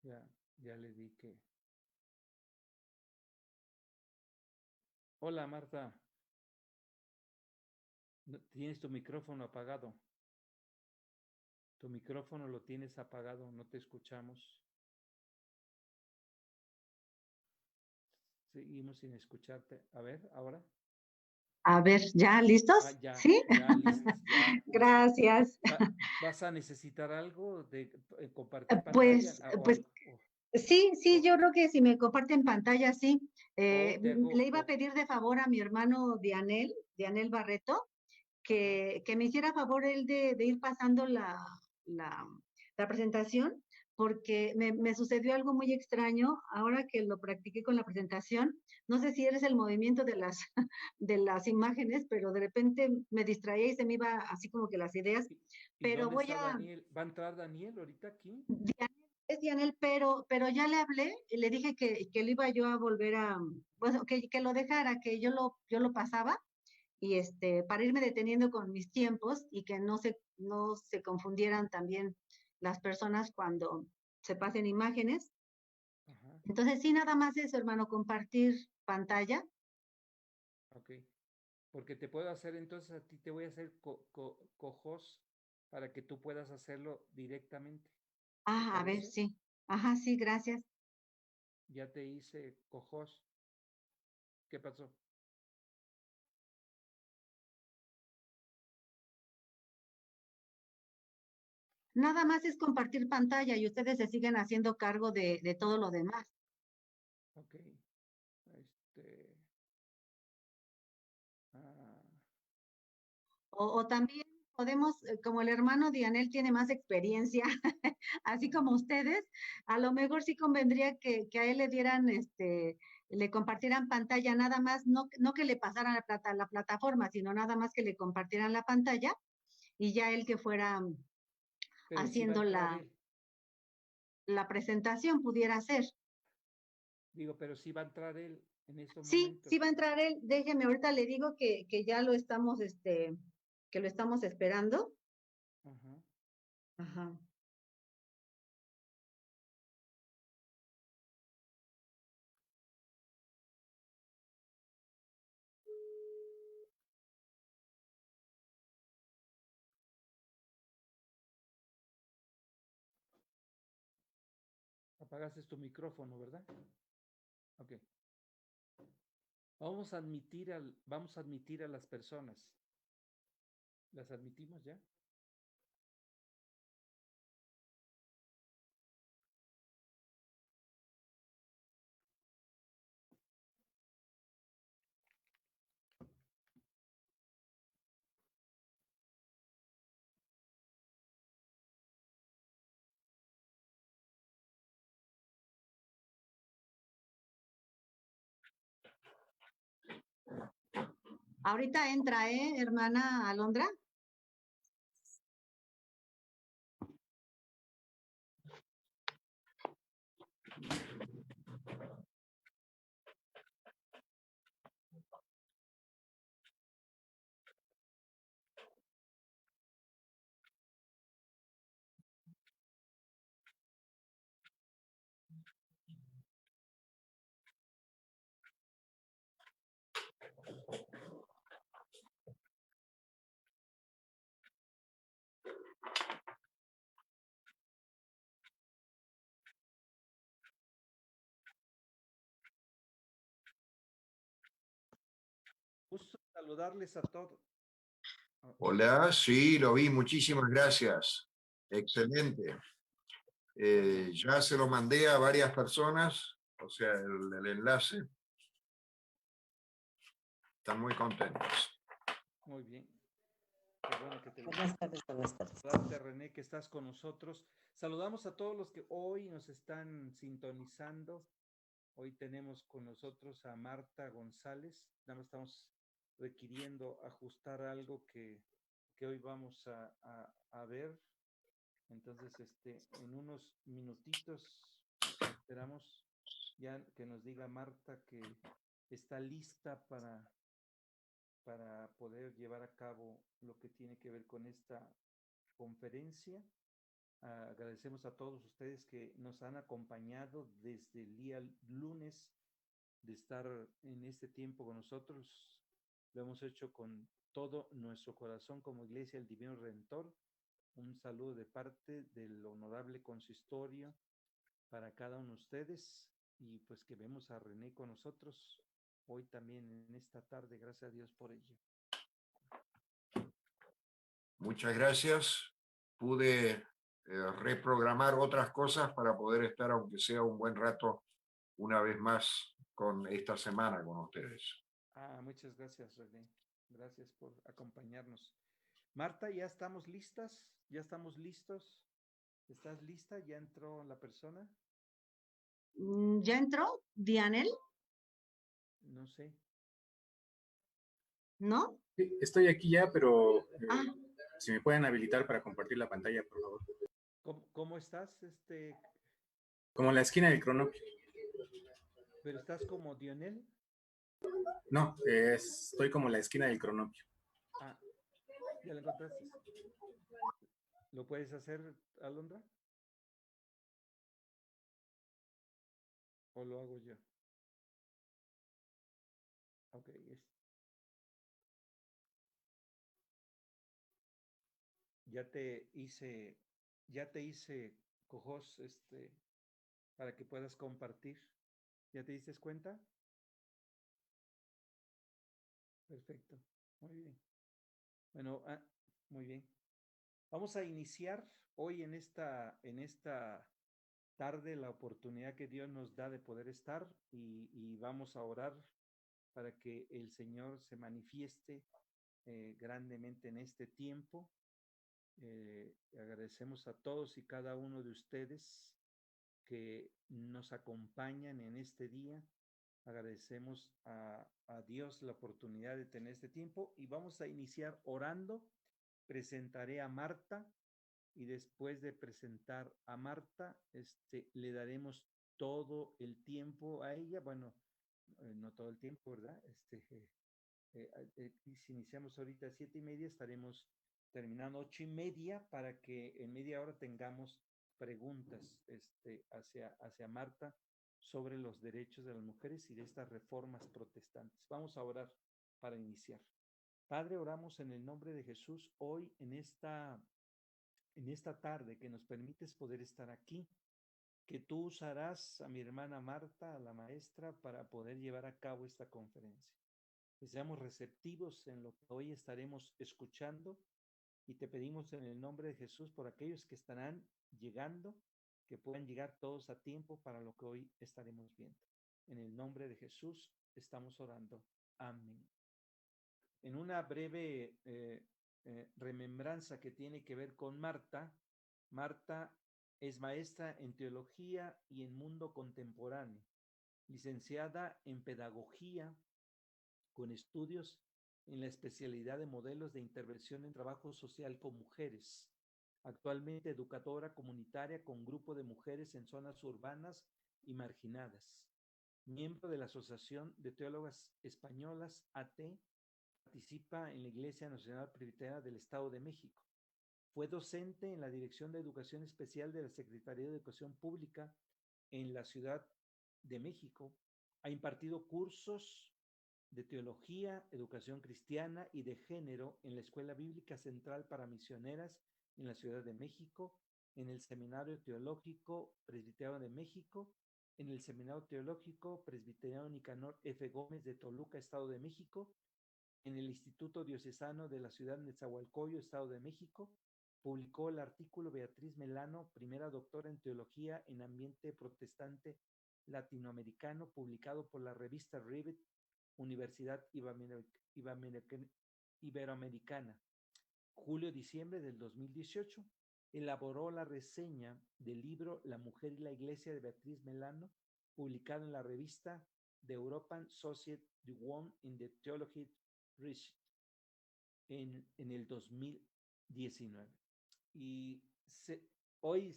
Ya, ya le di que. Hola, Marta. Tienes tu micrófono apagado. Tu micrófono lo tienes apagado, no te escuchamos. Seguimos sin escucharte. A ver, ahora. A ver, ¿ya listos? Ya, ¿Sí? ya, listos, ya, listo. Gracias. ¿Vas a necesitar algo de compartir pantalla? Pues sí, yo creo que si me comparten pantalla, sí. Le iba a pedir de favor a mi hermano Dianel Barreto, que me hiciera favor él de ir pasando la presentación, porque me sucedió algo muy extraño ahora que lo practiqué con la presentación. No sé si eres el movimiento de de las imágenes, pero de repente me distraía y se me iba así como que las ideas. ¿Y Pero dónde está Daniel? ¿Va a entrar Daniel ahorita aquí? Es Dianel, pero ya le hablé y le dije que lo iba yo a volver a, bueno, que lo dejara, que yo lo pasaba y para irme deteniendo con mis tiempos y que no se confundieran también las personas cuando se pasen imágenes. Ajá. Entonces, sí, nada más eso, hermano, compartir pantalla. Ok. Porque te puedo hacer, entonces a ti te voy a hacer cojos para que tú puedas hacerlo directamente. Ah, a ver, sí. Ajá, sí, gracias. Ya te hice cojos. ¿Qué pasó? Nada más es compartir pantalla y ustedes se siguen haciendo cargo de todo lo demás. Ok. Ah. O también podemos, como el hermano Dianel tiene más experiencia, así como ustedes, a lo mejor sí convendría que a él le dieran, le compartieran pantalla nada más, no que le pasaran la plataforma, sino nada más que le compartieran la pantalla y ya él que fuera haciendo la presentación pudiera hacer. Digo, pero sí va a entrar él en estos Sí, momentos. sí va a entrar él. Déjeme, ahorita le digo que ya lo estamos, que lo estamos esperando. Ajá. Ajá. Apagaste tu micrófono, ¿verdad? Ok. Vamos a admitir a las personas. ¿Las admitimos ya? Ahorita entra, hermana Alondra? Gusto saludarles a todos. Hola, sí, lo vi, muchísimas gracias. Excelente. Ya se lo mandé a varias personas, o sea, el enlace. Están muy contentos. Muy bien. Qué bueno que te Buenas tardes, buenas tardes. Saludarte, René, que estás con nosotros. Saludamos a todos los que hoy nos están sintonizando. Hoy tenemos con nosotros a Marta González. Nada más estamos requiriendo ajustar algo que hoy vamos a ver. Entonces, en unos minutitos esperamos ya que nos diga Marta que está lista para poder llevar a cabo lo que tiene que ver con esta conferencia. Agradecemos a todos ustedes que nos han acompañado desde el día lunes de estar en este tiempo con nosotros. Lo hemos hecho con todo nuestro corazón como Iglesia del Divino Redentor. Un saludo de parte del honorable consistorio para cada uno de ustedes, y pues que vemos a René con nosotros hoy también en esta tarde. Gracias a Dios por ello. Muchas gracias. Pude reprogramar otras cosas para poder estar, aunque sea un buen rato, una vez más con esta semana con ustedes. Muchas gracias, René. Gracias por acompañarnos. Marta, ¿ya estamos listas? ¿Ya estamos listos? ¿Estás lista? ¿Ya entró la persona? ¿Ya entró Dianel? No sé. ¿No? Sí, estoy aquí ya, pero si me pueden habilitar para compartir la pantalla, por favor. ¿Cómo estás? Como en la esquina del cronopio. ¿Pero estás como Dionel? No, estoy como en la esquina del cronopio. ¿Ya lo encontraste? ¿Lo puedes hacer, Alondra? ¿O lo hago yo? Ok. Ya te hice, Cojos, para que puedas compartir. ¿Ya te diste cuenta? Perfecto. Muy bien. Bueno, muy bien. Vamos a iniciar hoy en esta tarde la oportunidad que Dios nos da de poder estar, y vamos a orar para que el Señor se manifieste grandemente en este tiempo. Agradecemos a todos y cada uno de ustedes que nos acompañan en este día. Agradecemos a Dios la oportunidad de tener este tiempo, y vamos a iniciar orando. Presentaré a Marta, y después de presentar a Marta, le daremos todo el tiempo a ella. Bueno, no todo el tiempo, ¿verdad? Si iniciamos ahorita a 7:30, estaremos terminando 8:30, para que en media hora tengamos preguntas hacia Marta sobre los derechos de las mujeres y de estas reformas protestantes. Vamos a orar para iniciar. Padre, oramos en el nombre de Jesús hoy en esta tarde que nos permites poder estar aquí, que tú usarás a mi hermana Marta, a la maestra, para poder llevar a cabo esta conferencia. Que seamos receptivos en lo que hoy estaremos escuchando, y te pedimos en el nombre de Jesús por aquellos que estarán llegando, que puedan llegar todos a tiempo para lo que hoy estaremos viendo. En el nombre de Jesús estamos orando. Amén. En una breve remembranza que tiene que ver con Marta. Marta es maestra en teología y en mundo contemporáneo, licenciada en pedagogía con estudios en la especialidad de modelos de intervención en trabajo social con mujeres. Actualmente educadora comunitaria con grupo de mujeres en zonas urbanas y marginadas. Miembro de la Asociación de Teólogas Españolas, AT, participa en la Iglesia Nacional Presbiteriana del Estado de México. Fue docente en la Dirección de Educación Especial de la Secretaría de Educación Pública en la Ciudad de México. Ha impartido cursos de teología, educación cristiana y de género en la Escuela Bíblica Central para Misioneras en la Ciudad de México, en el Seminario Teológico Presbiteriano de México, en el Seminario Teológico Presbiteriano Nicanor F. Gómez de Toluca, Estado de México, en el Instituto Diocesano de la Ciudad de Nezahualcóyotl, Estado de México. Publicó el artículo Beatriz Melano, primera doctora en teología en ambiente protestante latinoamericano, publicado por la revista Rivet, Universidad Iberoamericana, julio-diciembre del 2018. Elaboró la reseña del libro La mujer y la iglesia de Beatriz Melano, publicado en la revista The European Society de One in the Theology en el 2019. Y hoy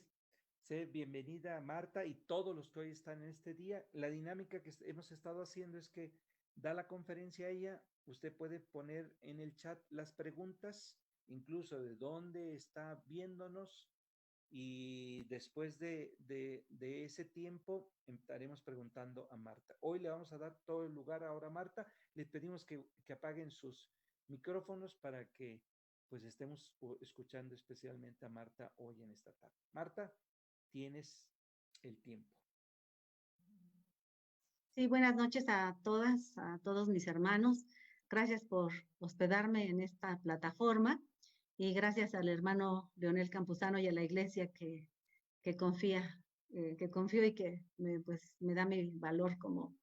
bienvenida Marta y todos los que hoy están en este día. La dinámica que hemos estado haciendo es que da la conferencia a ella, usted puede poner en el chat las preguntas, incluso de dónde está viéndonos, y después de ese tiempo estaremos preguntando a Marta. Hoy le vamos a dar todo el lugar ahora a Marta. Les pedimos que apaguen sus micrófonos para que pues estemos escuchando especialmente a Marta hoy en esta tarde. Marta, tienes el tiempo. Sí, buenas noches a todas, a todos mis hermanos. Gracias por hospedarme en esta plataforma y gracias al hermano Leonel Campuzano y a la iglesia que confía, que confío y que me da mi valor como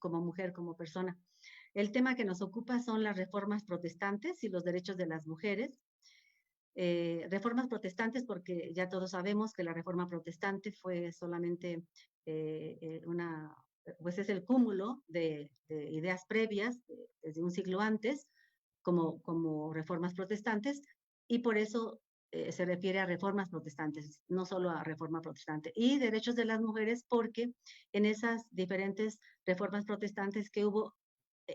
mujer, como persona. El tema que nos ocupa son las reformas protestantes y los derechos de las mujeres. Reformas protestantes porque ya todos sabemos que la reforma protestante fue solamente pues es el cúmulo de ideas previas desde un siglo antes como reformas protestantes, y por eso se refiere a reformas protestantes, no solo a reforma protestante. Y derechos de las mujeres porque en esas diferentes reformas protestantes que hubo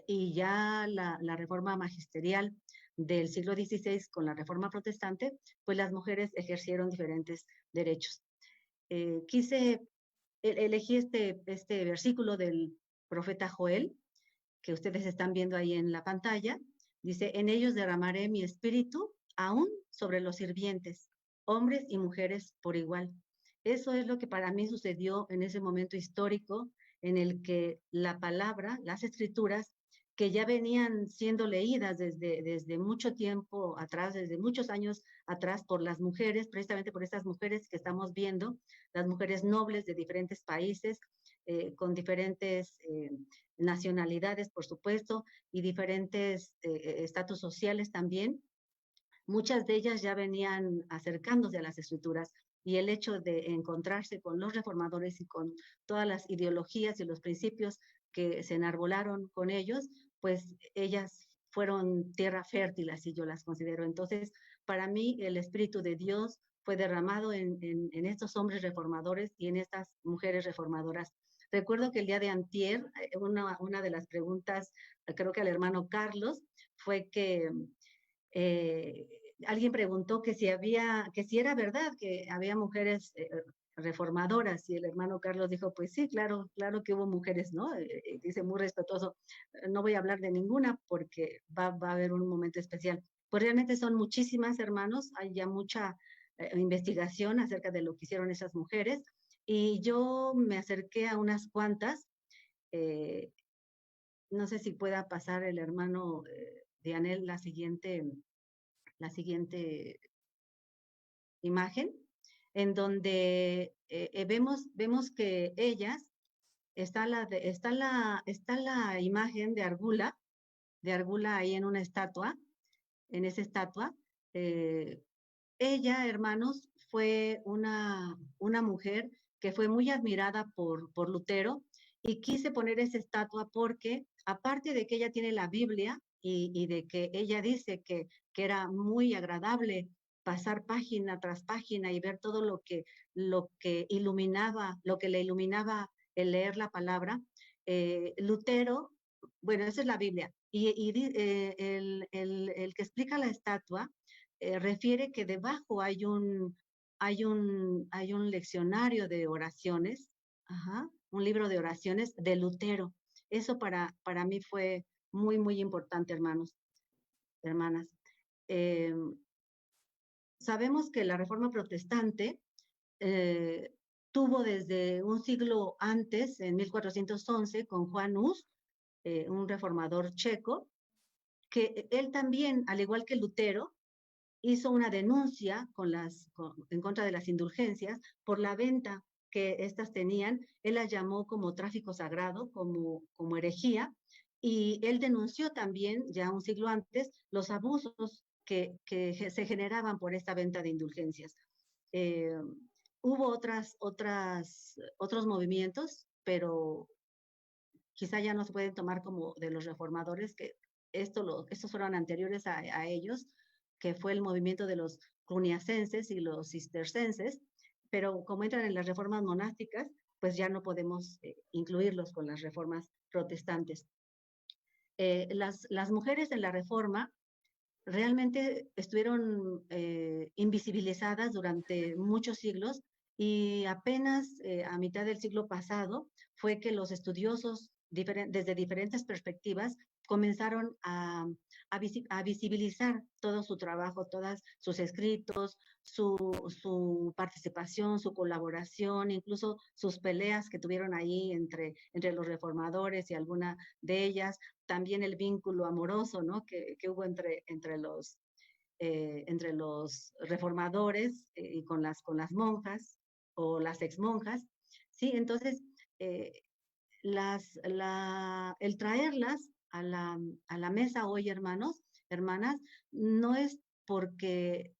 y ya la reforma magisterial del siglo XVI con la reforma protestante, pues las mujeres ejercieron diferentes derechos. Elegí este versículo del profeta Joel, que ustedes están viendo ahí en la pantalla. Dice, en ellos derramaré mi espíritu, aún sobre los sirvientes, hombres y mujeres por igual. Eso es lo que para mí sucedió en ese momento histórico en el que la palabra, las escrituras, que ya venían siendo leídas desde mucho tiempo atrás, desde muchos años atrás por las mujeres, precisamente por estas mujeres que estamos viendo, las mujeres nobles de diferentes países, con diferentes nacionalidades, por supuesto, y diferentes estatus sociales también. Muchas de ellas ya venían acercándose a las escrituras, y el hecho de encontrarse con los reformadores y con todas las ideologías y los principios que se enarbolaron con ellos, pues ellas fueron tierra fértil, así yo las considero. Entonces, para mí, el Espíritu de Dios fue derramado en estos hombres reformadores y en estas mujeres reformadoras. Recuerdo que el día de antier, una de las preguntas, creo que al hermano Carlos, fue que alguien preguntó que si era verdad que había mujeres reformadoras, y el hermano Carlos dijo, pues sí, claro que hubo mujeres, ¿no? Dice muy respetuoso, no voy a hablar de ninguna porque va a haber un momento especial. Pues realmente son muchísimas, hermanos, hay ya mucha investigación acerca de lo que hicieron esas mujeres, y yo me acerqué a unas cuantas. No sé si pueda pasar el hermano Dianel la siguiente imagen, en donde vemos que ellas, está la imagen de Argula ahí en una estatua, en esa estatua. Ella, hermanos, fue una mujer que fue muy admirada por Lutero, y quise poner esa estatua porque, aparte de que ella tiene la Biblia y de que ella dice que era muy agradable pasar página tras página y ver todo lo que le iluminaba el leer la palabra, Lutero, bueno, esa es la Biblia, y el que explica la estatua refiere que debajo hay un leccionario de oraciones, un libro de oraciones de Lutero. Eso para mí fue muy, muy importante, hermanos, hermanas. Sabemos que la Reforma Protestante tuvo desde un siglo antes, en 1411, con Juan Hus, un reformador checo, que él también, al igual que Lutero, hizo una denuncia en contra de las indulgencias por la venta que éstas tenían. Él la llamó como tráfico sagrado, como herejía, y él denunció también, ya un siglo antes, los abusos que se generaban por esta venta de indulgencias. Hubo otros movimientos, pero quizá ya no se pueden tomar como de los reformadores, que estos fueron anteriores a ellos, que fue el movimiento de los cluniacenses y los cistercenses, pero como entran en las reformas monásticas, pues ya no podemos incluirlos con las reformas protestantes. Las mujeres en la reforma realmente estuvieron invisibilizadas durante muchos siglos y apenas a mitad del siglo pasado fue que los estudiosos desde diferentes perspectivas comenzaron a visibilizar todo su trabajo, todos sus escritos, su participación, su colaboración, incluso sus peleas que tuvieron ahí entre los reformadores y alguna de ellas, también el vínculo amoroso, ¿no? que hubo entre los reformadores y con las monjas o las exmonjas, ¿sí? Entonces, el traerlas a la mesa hoy, hermanos, hermanas, no es porque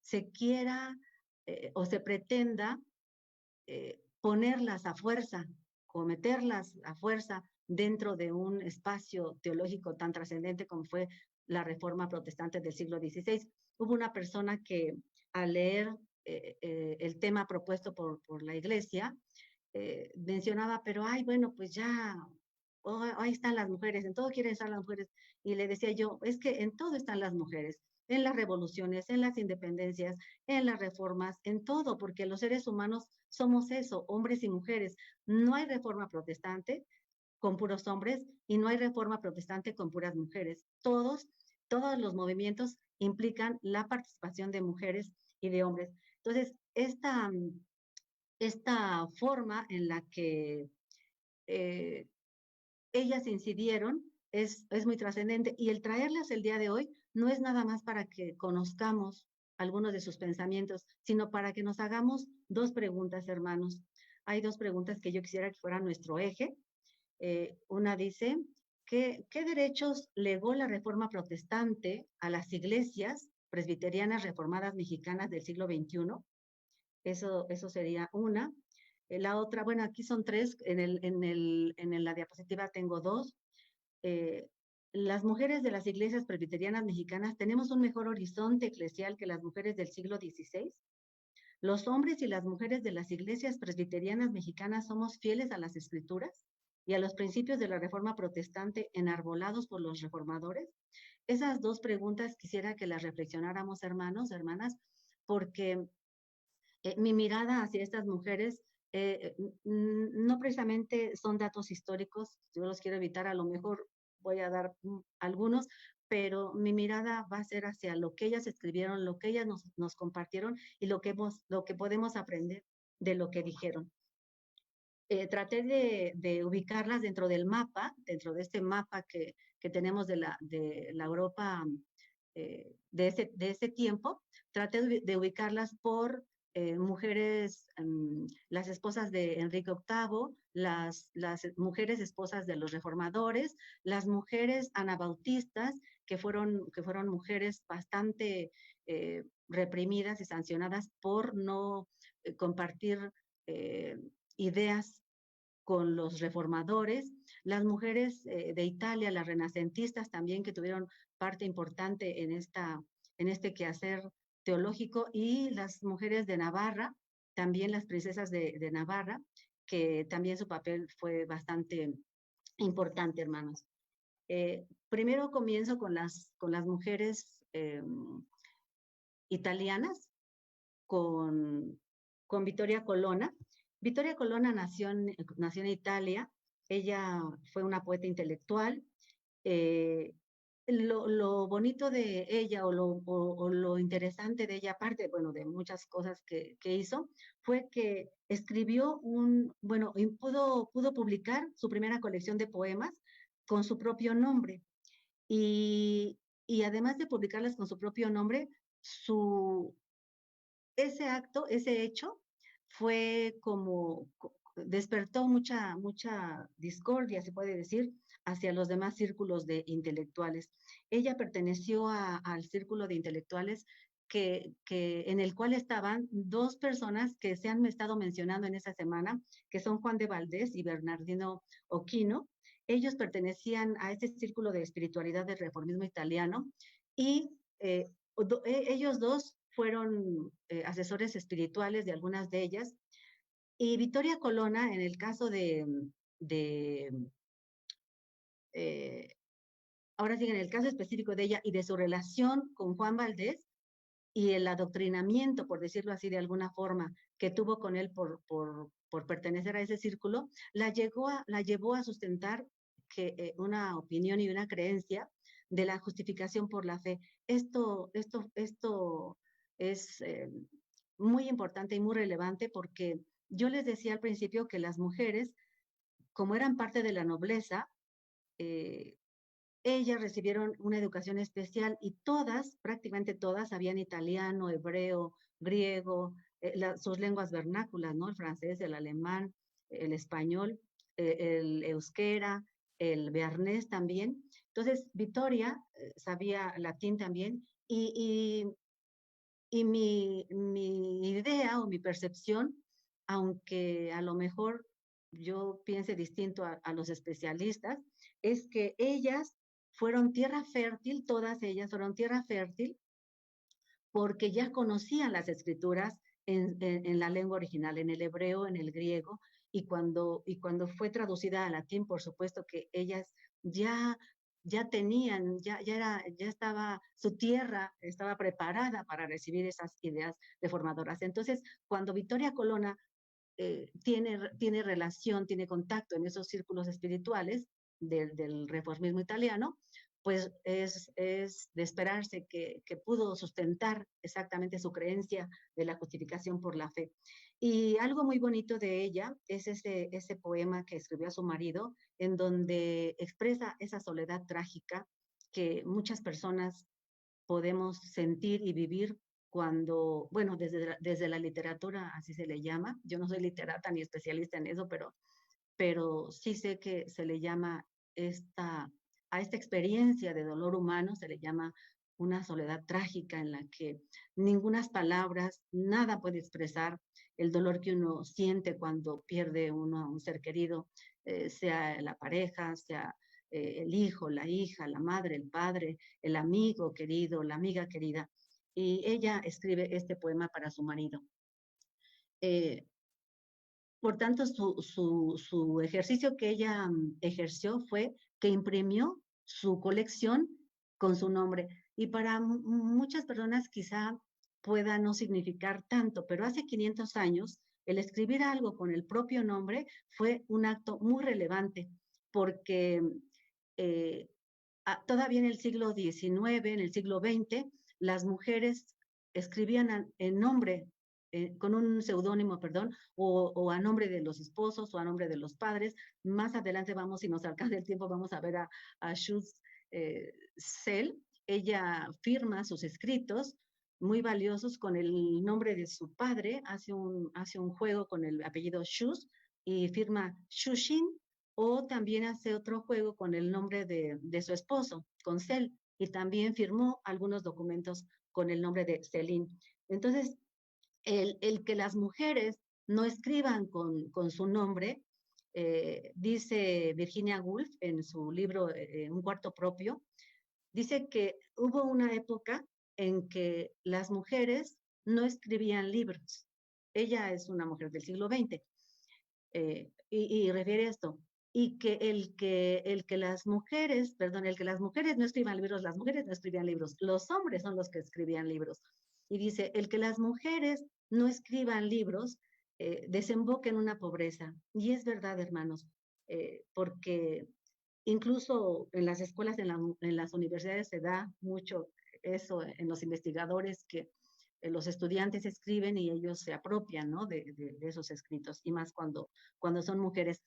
se quiera o se pretenda ponerlas a fuerza o meterlas a fuerza dentro de un espacio teológico tan trascendente como fue la Reforma Protestante del siglo XVI. Hubo una persona que al leer el tema propuesto por la Iglesia, mencionaba, pero ay, bueno, pues ya, ahí están las mujeres, en todo quieren estar las mujeres. Y le decía yo, es que en todo están las mujeres, en las revoluciones, en las independencias, en las reformas, en todo, porque los seres humanos somos eso, hombres y mujeres. No hay reforma protestante con puros hombres y no hay reforma protestante con puras mujeres. Todos los movimientos implican la participación de mujeres y de hombres. Entonces, esta forma en la que ellas incidieron es muy trascendente, y el traerlas el día de hoy no es nada más para que conozcamos algunos de sus pensamientos, sino para que nos hagamos dos preguntas, hermanos. Hay dos preguntas que yo quisiera que fueran nuestro eje. Una dice, ¿qué derechos legó la Reforma Protestante a las iglesias presbiterianas reformadas mexicanas del siglo XXI? Eso sería una. La otra, bueno, aquí son tres, en la diapositiva tengo dos. Las mujeres de las iglesias presbiterianas mexicanas tenemos un mejor horizonte eclesial que las mujeres del siglo XVI. Los hombres y las mujeres de las iglesias presbiterianas mexicanas somos fieles a las escrituras y a los principios de la Reforma Protestante enarbolados por los reformadores. Esas dos preguntas quisiera que las reflexionáramos, hermanos, hermanas, porque mi mirada hacia estas mujeres no precisamente son datos históricos, yo los quiero evitar, a lo mejor voy a dar algunos, pero mi mirada va a ser hacia lo que ellas escribieron, lo que ellas nos compartieron y lo que podemos aprender de lo que dijeron. Traté de ubicarlas dentro del mapa, dentro de este mapa que tenemos de la Europa de ese tiempo. Traté de ubicarlas por mujeres, las esposas de Enrique VIII, las mujeres esposas de los reformadores, las mujeres anabautistas, que fueron mujeres bastante reprimidas y sancionadas por no compartir ideas con los reformadores, las mujeres de Italia, las renacentistas también, que tuvieron parte importante en este quehacer teológico, y las mujeres de Navarra, también las princesas de Navarra, que también su papel fue bastante importante, hermanos. Primero comienzo con las mujeres italianas, con Vittoria Colonna. Vittoria Colonna nació en Italia. Ella fue una poeta intelectual. Lo bonito de ella o lo interesante de ella, aparte, bueno, de muchas cosas que hizo, fue que escribió pudo publicar su primera colección de poemas con su propio nombre. Y además de publicarlas con su propio nombre, ese hecho fue como, despertó mucha discordia, se puede decir, hacia los demás círculos de intelectuales. Ella perteneció al círculo de intelectuales en el cual estaban dos personas que se han estado mencionando en esa semana, que son Juan de Valdés y Bernardino Occhino. Ellos pertenecían a ese círculo de espiritualidad del reformismo italiano, y ellos dos fueron asesores espirituales de algunas de ellas. Y Vittoria Colonna, en el caso de ahora sí, en el caso específico de ella y de su relación con Juan Valdés y el adoctrinamiento, por decirlo así de alguna forma, que tuvo con él por pertenecer a ese círculo, la llevó a sustentar una opinión y una creencia de la justificación por la fe. Esto es muy importante y muy relevante porque yo les decía al principio que las mujeres, como eran parte de la nobleza, ellas recibieron una educación especial y todas, prácticamente todas, sabían italiano, hebreo, griego, sus lenguas vernáculas, ¿no? El francés, el alemán, el español, el euskera, el bearnés también. Entonces, Victoria sabía latín también y mi idea o mi percepción, aunque a lo mejor yo piense distinto a los especialistas, es que ellas fueron tierra fértil, todas ellas fueron tierra fértil, porque ya conocían las escrituras en la lengua original, en el hebreo, en el griego, y cuando fue traducida al latín, por supuesto que ellas ya tenían, ya estaba, su tierra estaba preparada para recibir esas ideas reformadoras. Entonces, cuando Victoria Colonna tiene relación, tiene contacto en esos círculos espirituales del reformismo italiano, pues es de esperarse que pudo sustentar exactamente su creencia de la justificación por la fe. Y algo muy bonito de ella es ese poema que escribió a su marido, en donde expresa esa soledad trágica que muchas personas podemos sentir y vivir cuando, bueno, desde la literatura así se le llama. Yo no soy literata ni especialista en eso, pero sí sé que se le llama a esta experiencia de dolor humano, se le llama una soledad trágica en la que ningunas palabras, nada puede expresar el dolor que uno siente cuando pierde uno a un ser querido, sea la pareja, sea el hijo, la hija, la madre, el padre, el amigo querido, la amiga querida. Y ella escribe este poema para su marido. Por tanto, su ejercicio que ella ejerció fue que imprimió su colección con su nombre. Y para muchas personas quizá pueda no significar tanto, pero hace 500 años el escribir algo con el propio nombre fue un acto muy relevante, porque todavía en el siglo XIX, en el siglo XX, las mujeres escribían en nombre, con un seudónimo, perdón, o a nombre de los esposos o a nombre de los padres. Más adelante vamos, si nos alcanza el tiempo, vamos a ver a Schutz Sell. Ella firma sus escritos muy valiosos con el nombre de su padre, hace un juego con el apellido Schutz y firma Shushin, o también hace otro juego con el nombre de su esposo, con Sell, y también firmó algunos documentos con el nombre de Celine. Entonces, el que las mujeres no escriban con su nombre, dice Virginia Woolf en su libro Un cuarto propio, dice que hubo una época en que las mujeres no escribían libros. Ella es una mujer del siglo XX y refiere esto. Y que el que las mujeres no escriban libros, las mujeres no escribían libros, los hombres son los que escribían libros. Y dice, el que las mujeres no escriban libros desemboca en una pobreza. Y es verdad, hermanos, porque incluso en las escuelas, en las universidades se da mucho eso en los investigadores, que los estudiantes escriben y ellos se apropian, ¿no?, de esos escritos, y más cuando son mujeres.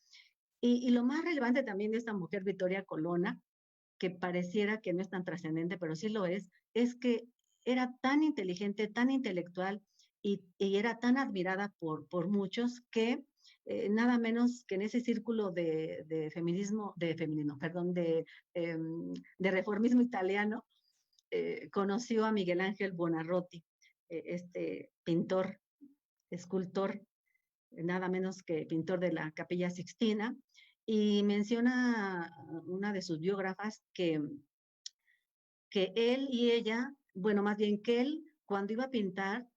Y lo más relevante también de esta mujer, Victoria Colonna, que pareciera que no es tan trascendente, pero sí lo es que era tan inteligente, tan intelectual y era tan admirada por muchos que nada menos que en ese círculo de reformismo italiano, conoció a Miguel Ángel Buonarroti, este pintor, escultor, nada menos que pintor de la Capilla Sixtina, y menciona una de sus biógrafas que él y ella, bueno, más bien que él, cuando iba a pintar,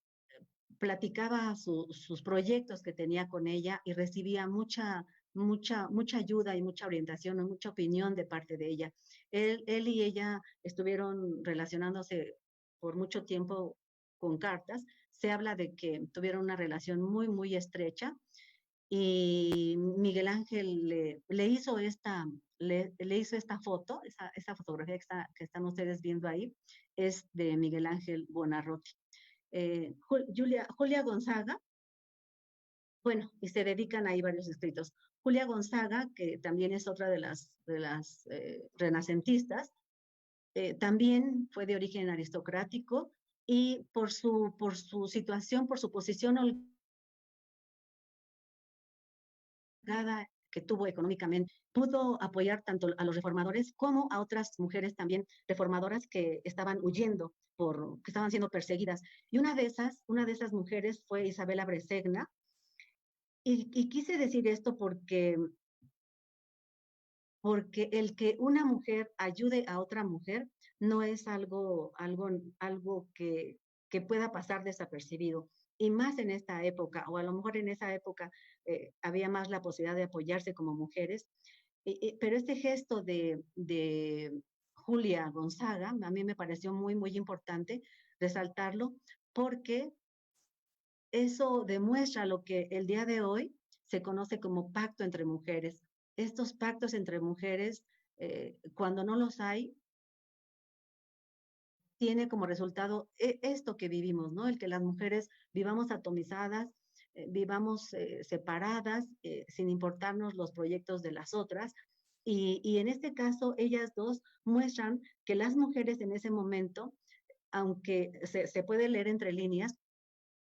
platicaba sus proyectos que tenía con ella y recibía mucha mucha ayuda y mucha orientación, o mucha opinión de parte de ella. Él y ella estuvieron relacionándose por mucho tiempo con cartas. Se habla de que tuvieron una relación muy estrecha, y Miguel Ángel le hizo esta foto, esa fotografía que están ustedes viendo ahí, es de Miguel Ángel Buonarroti. Julia Gonzaga, bueno, y se dedican ahí varios escritos. Julia Gonzaga, que también es otra de las renacentistas, también fue de origen aristocrático, y por su situación, por su posición que tuvo económicamente, pudo apoyar tanto a los reformadores como a otras mujeres también reformadoras que estaban huyendo, que estaban siendo perseguidas. Y una de esas mujeres fue Isabela Bresegna. Y quise decir esto porque el que una mujer ayude a otra mujer no es algo que pueda pasar desapercibido. Y más en esta época, o a lo mejor en esa época había más la posibilidad de apoyarse como mujeres. Pero este gesto de Julia Gonzaga a mí me pareció muy importante resaltarlo, porque eso demuestra lo que el día de hoy se conoce como pacto entre mujeres. Estos pactos entre mujeres, cuando no los hay, tiene como resultado esto que vivimos, ¿no? El que las mujeres vivamos atomizadas, vivamos separadas, sin importarnos los proyectos de las otras. Y en este caso, ellas dos muestran que las mujeres en ese momento, aunque se puede leer entre líneas,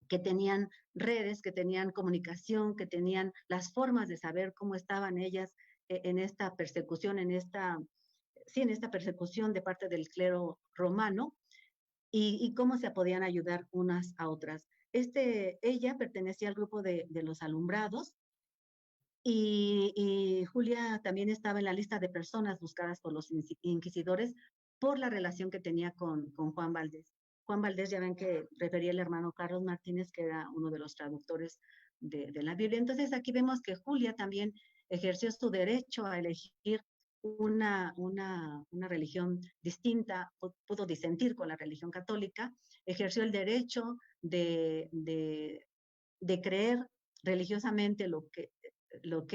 que tenían redes, que tenían comunicación, que tenían las formas de saber cómo estaban ellas en esta persecución, en esta persecución de parte del clero romano, y cómo se podían ayudar unas a otras. Ella pertenecía al grupo de los alumbrados, y Julia también estaba en la lista de personas buscadas por los inquisidores por la relación que tenía con Juan Valdés. Juan Valdés, ya ven que refería el hermano Carlos Martínez, que era uno de los traductores de la Biblia. Entonces aquí vemos que Julia también ejerció su derecho a elegir una religión distinta, pudo disentir con la religión católica, ejerció el derecho de creer religiosamente lo que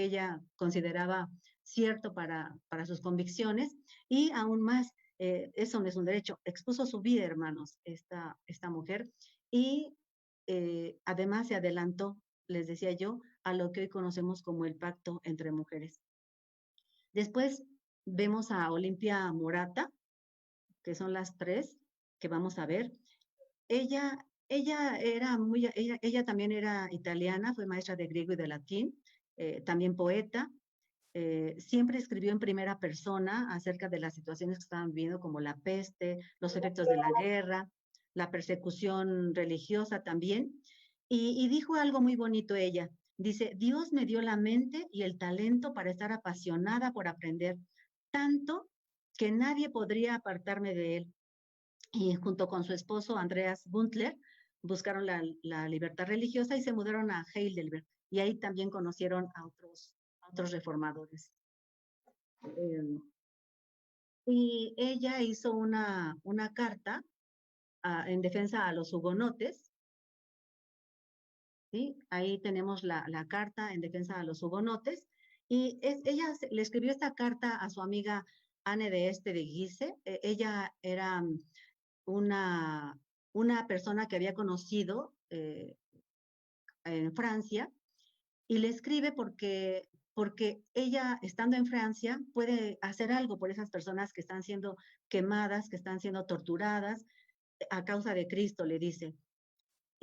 ella consideraba cierto para sus convicciones, y aún más, eso no es un derecho, expuso su vida, hermanos, esta mujer, y además se adelantó, les decía yo, a lo que hoy conocemos como el pacto entre mujeres. Después vemos a Olimpia Morata, que son las tres que vamos a ver. Ella también era italiana, fue maestra de griego y de latín, también poeta. Siempre escribió en primera persona acerca de las situaciones que estaban viviendo, como la peste, los efectos de la guerra, la persecución religiosa también. Y dijo algo muy bonito ella. Dice: Dios me dio la mente y el talento para estar apasionada por aprender, tanto que nadie podría apartarme de él. Y junto con su esposo Andreas Buntler buscaron la libertad religiosa y se mudaron a Heidelberg, y ahí también conocieron a otros reformadores. Y ella hizo una carta en defensa a los hugonotes. ¿Sí? Ahí tenemos la carta en defensa a los hugonotes, y ella le escribió esta carta a su amiga Anne de Este de Guise. Ella era una persona que había conocido en Francia, y le escribe porque ella, estando en Francia, puede hacer algo por esas personas que están siendo quemadas, que están siendo torturadas a causa de Cristo, le dice.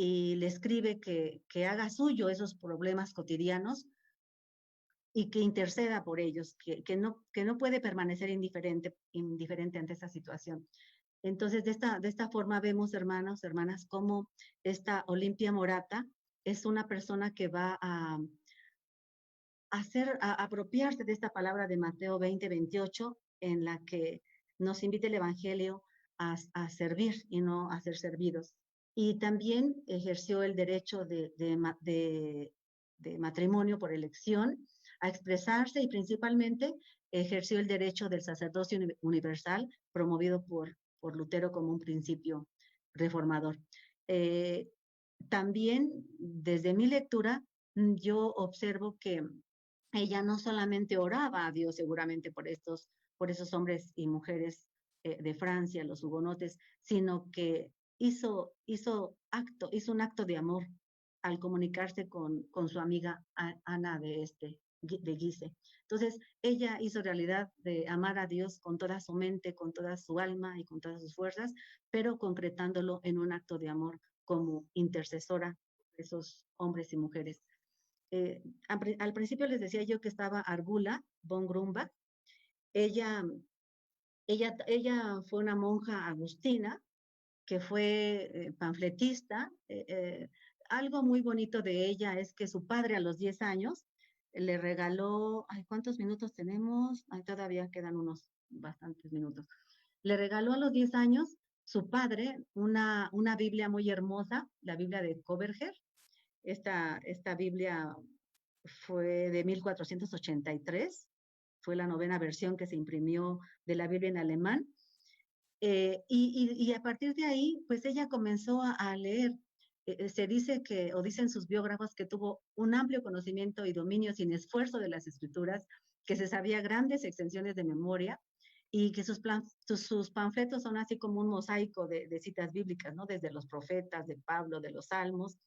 Y le escribe que haga suyo esos problemas cotidianos y que interceda por ellos, que no puede permanecer indiferente ante esta situación. Entonces, de esta forma vemos, hermanos, hermanas, cómo esta Olimpia Morata es una persona que va a apropiarse de esta palabra de Mateo 20:28, en la que nos invita el Evangelio a servir y no a ser servidos. Y también ejerció el derecho de matrimonio por elección, a expresarse y principalmente ejerció el derecho del sacerdocio universal promovido por Lutero como un principio reformador. También desde mi lectura yo observo que ella no solamente oraba a Dios seguramente por esos hombres y mujeres de Francia, los hugonotes, sino que hizo un acto de amor al comunicarse con su amiga Ana de Guise. Entonces, ella hizo realidad de amar a Dios con toda su mente, con toda su alma y con todas sus fuerzas, pero concretándolo en un acto de amor como intercesora de esos hombres y mujeres. Al principio les decía yo que estaba Argula von Grumbach. Ella fue una monja agustina que fue panfletista. Algo muy bonito de ella es que su padre a los 10 años le regaló, ¿cuántos minutos tenemos? Todavía quedan unos bastantes minutos. Le regaló a los 10 años su padre una Biblia muy hermosa, la Biblia de Coberger. Esta Biblia fue de 1483, fue la 9ª versión que se imprimió de la Biblia en alemán. Y a partir de ahí, pues ella comenzó a leer. Se dice que, o dicen sus biógrafos, que tuvo un amplio conocimiento y dominio sin esfuerzo de las escrituras, que se sabía grandes extensiones de memoria y que sus panfletos son así como un mosaico de citas bíblicas, ¿no? Desde los profetas, de Pablo, de los salmos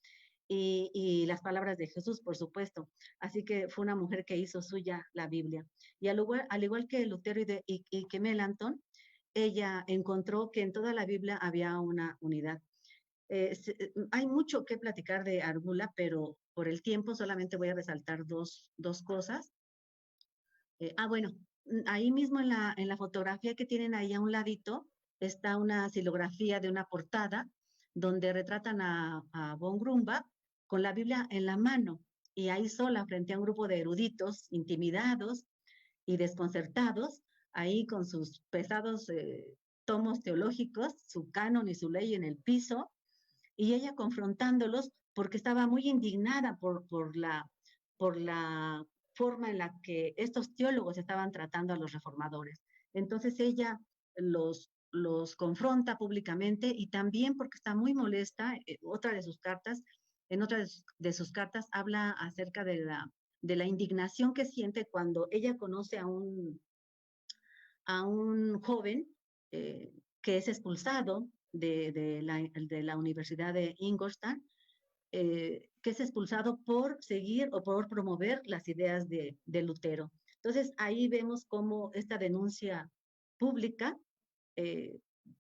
y las palabras de Jesús, por supuesto. Así que fue una mujer que hizo suya la Biblia. Y al igual que Lutero y que Melanchthon, ella encontró que en toda la Biblia había una unidad. Hay mucho que platicar de Argula, pero por el tiempo solamente voy a resaltar dos cosas. Bueno, ahí mismo en la fotografía que tienen ahí a un ladito está una silografía de una portada donde retratan a von Grumbach con la Biblia en la mano y ahí sola frente a un grupo de eruditos intimidados y desconcertados, ahí con sus pesados tomos teológicos, su canon y su ley en el piso, y ella confrontándolos porque estaba muy indignada por la forma en la que estos teólogos estaban tratando a los reformadores. Entonces ella los confronta públicamente y también porque está muy molesta. En otra de sus cartas habla acerca de la indignación que siente cuando ella conoce a un joven que es expulsado de la Universidad de Ingolstadt, que es expulsado por seguir o por promover las ideas de Lutero. Entonces, ahí vemos cómo esta denuncia pública,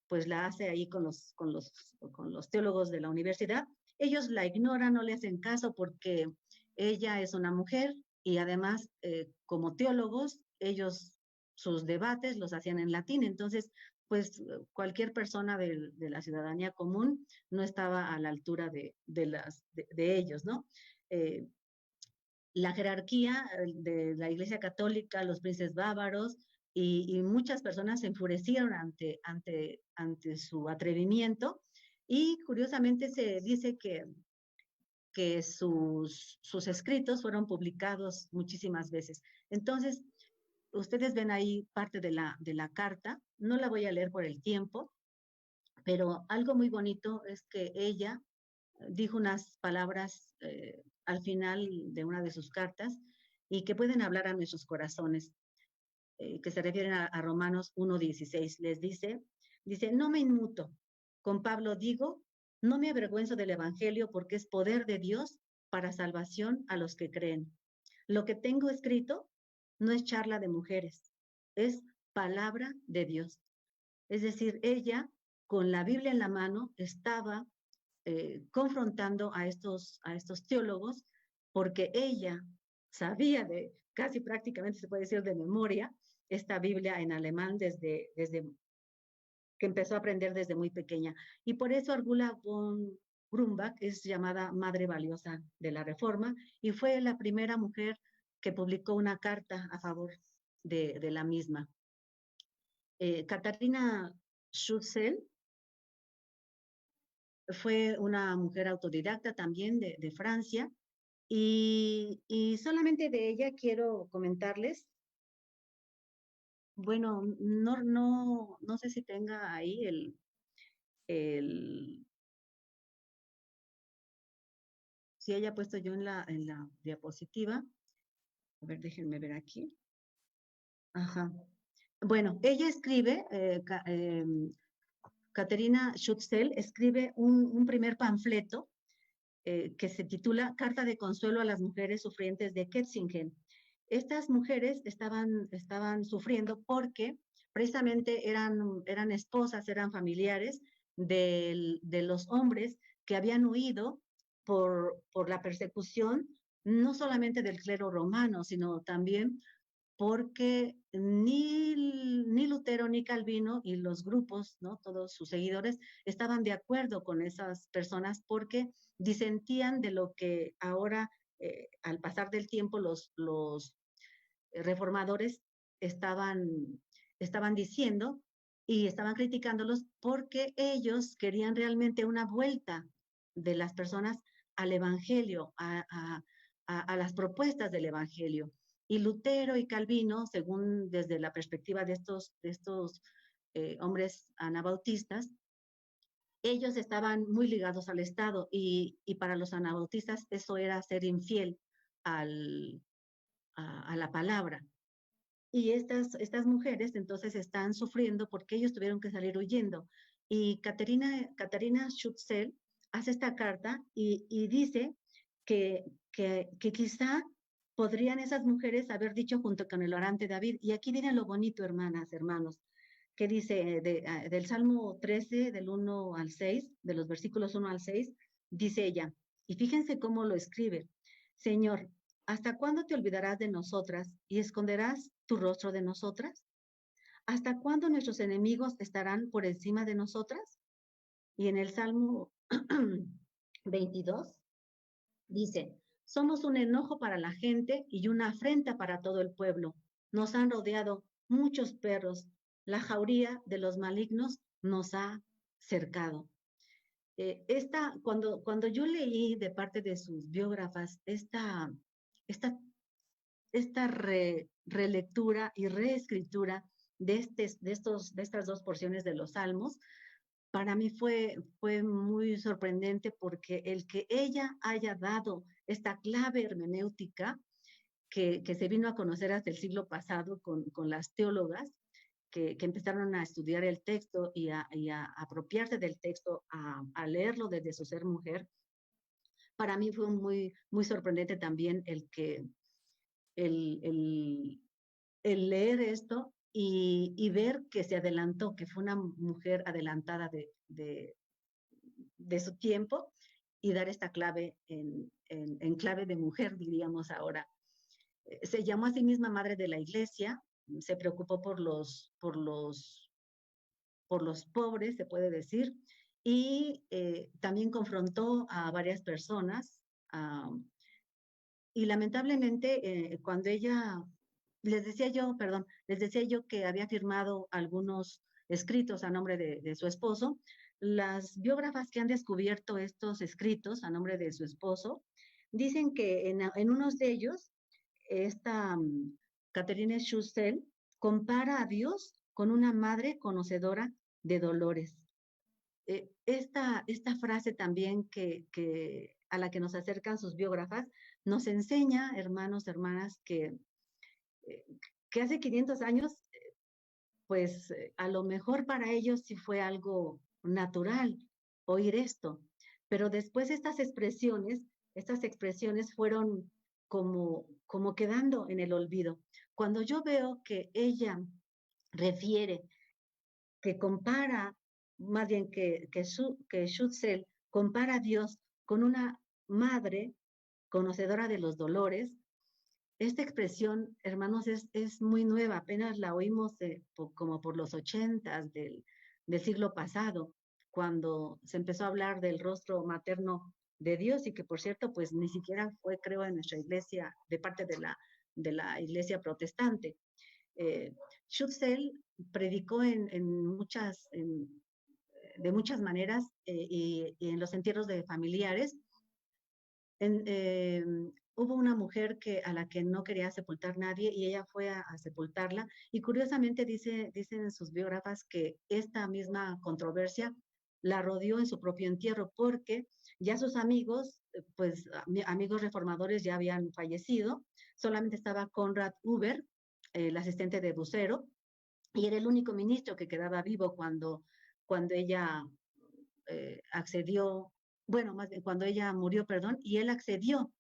pues la hace ahí con los teólogos de la universidad. Ellos la ignoran, no le hacen caso porque ella es una mujer y además, como teólogos, sus debates los hacían en latín. Entonces, pues cualquier persona de la ciudadanía común no estaba a la altura de ellos, ¿no? La jerarquía de la Iglesia Católica, los príncipes bávaros y muchas personas se enfurecieron ante su atrevimiento y curiosamente se dice que sus escritos fueron publicados muchísimas veces. Entonces, ustedes ven ahí parte de la carta, no la voy a leer por el tiempo, pero algo muy bonito es que ella dijo unas palabras al final de una de sus cartas y que pueden hablar a nuestros corazones, que se refieren a Romanos 1:16. Les dice, no me inmuto, con Pablo digo, no me avergüenzo del Evangelio porque es poder de Dios para salvación a los que creen. Lo que tengo escrito no es charla de mujeres, es palabra de Dios. Es decir, ella, con la Biblia en la mano, estaba confrontando a estos teólogos porque ella sabía casi prácticamente se puede decir de memoria, esta Biblia en alemán desde que empezó a aprender desde muy pequeña. Y por eso Argula von Grumbach es llamada Madre Valiosa de la Reforma y fue la primera mujer que publicó una carta a favor de la misma. Catarina Schutzel fue una mujer autodidacta también de Francia Y solamente de ella quiero comentarles, bueno, no sé si tenga ahí si haya puesto yo en la diapositiva. A ver, déjenme ver aquí. Ajá. Bueno, ella escribe, Caterina Schutzel escribe un primer panfleto que se titula Carta de Consuelo a las Mujeres Sufrientes de Ketzingen. Estas mujeres estaban sufriendo porque precisamente eran esposas, eran familiares de los hombres que habían huido por la persecución, no solamente del clero romano, sino también porque ni Lutero ni Calvino y los grupos, ¿no? Todos sus seguidores estaban de acuerdo con esas personas porque disentían de lo que ahora, al pasar del tiempo, los reformadores estaban, estaban diciendo y estaban criticándolos porque ellos querían realmente una vuelta de las personas al Evangelio, a las propuestas del Evangelio. Y Lutero y Calvino, según desde la perspectiva de estos hombres anabautistas, ellos estaban muy ligados al Estado y para los anabautistas eso era ser infiel a la palabra. Y estas mujeres entonces están sufriendo porque ellos tuvieron que salir huyendo. Y Caterina Schutzel hace esta carta y dice que quizá podrían esas mujeres haber dicho junto con el orante David, y aquí viene lo bonito, hermanas, hermanos, que dice del Salmo 13, del 1 al 6, de los versículos 1 al 6, dice ella, y fíjense cómo lo escribe: Señor, ¿hasta cuándo te olvidarás de nosotras y esconderás tu rostro de nosotras? ¿Hasta cuándo nuestros enemigos estarán por encima de nosotras? Y en el Salmo 22 dice, somos un enojo para la gente y una afrenta para todo el pueblo. Nos han rodeado muchos perros. La jauría de los malignos nos ha cercado. Cuando yo leí de parte de sus biógrafas esta relectura y reescritura de estas dos porciones de los Salmos, para mí fue muy sorprendente porque el que ella haya dado esta clave hermenéutica que se vino a conocer hasta el siglo pasado con las teólogas que empezaron a estudiar el texto y a apropiarse del texto, a leerlo desde su ser mujer, para mí fue muy sorprendente también el leer esto y ver que se adelantó, que fue una mujer adelantada de su tiempo, y dar esta clave en clave de mujer, diríamos ahora. Se llamó a sí misma Madre de la Iglesia, se preocupó por los pobres, se puede decir, y también confrontó a varias personas, y lamentablemente cuando ella, les decía yo que había firmado algunos escritos a nombre de su esposo. Las biógrafas que han descubierto estos escritos a nombre de su esposo dicen que en unos de ellos, esta Caterina Schutzel compara a Dios con una madre conocedora de dolores. Esta frase también a la que nos acercan sus biógrafas nos enseña, hermanos, hermanas, que hace 500 años, pues a lo mejor para ellos sí fue algo natural oír esto, pero después estas expresiones fueron como quedando en el olvido. Cuando yo veo que ella refiere, que compara, más bien que Schutzel compara a Dios con una madre conocedora de los dolores, esta expresión, hermanos, es muy nueva, apenas la oímos como por los 80s del siglo pasado, cuando se empezó a hablar del rostro materno de Dios, y que por cierto, pues ni siquiera fue, creo, en nuestra iglesia, de parte de la iglesia protestante. Schutzel predicó de muchas maneras y en los entierros de familiares. mujer a la que no quería sepultar nadie y ella fue a sepultarla. Y curiosamente dicen sus biógrafas que esta misma controversia la rodeó en su propio entierro porque ya sus amigos, pues amigos reformadores ya habían fallecido, solamente estaba Conrad Huber, el asistente de Bucero, y era el único ministro que quedaba vivo cuando ella accedió, bueno, más bien cuando ella murió, perdón, y él accedió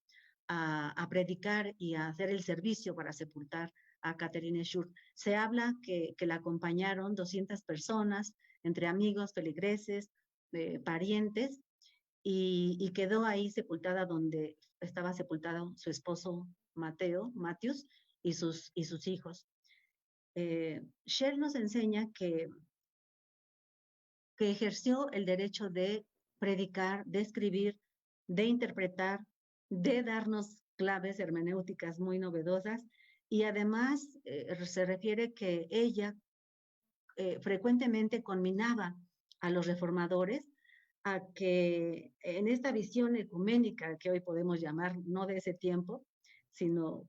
a predicar y a hacer el servicio para sepultar a Catherine Schurz. Se habla que la acompañaron 200 personas, entre amigos, feligreses, parientes, y quedó ahí sepultada donde estaba sepultado su esposo Matthews, y sus hijos. Shell nos enseña que ejerció el derecho de predicar, de escribir, de interpretar, de darnos claves hermenéuticas muy novedosas, y además se refiere que ella frecuentemente conminaba a los reformadores a que en esta visión ecuménica que hoy podemos llamar, no de ese tiempo, sino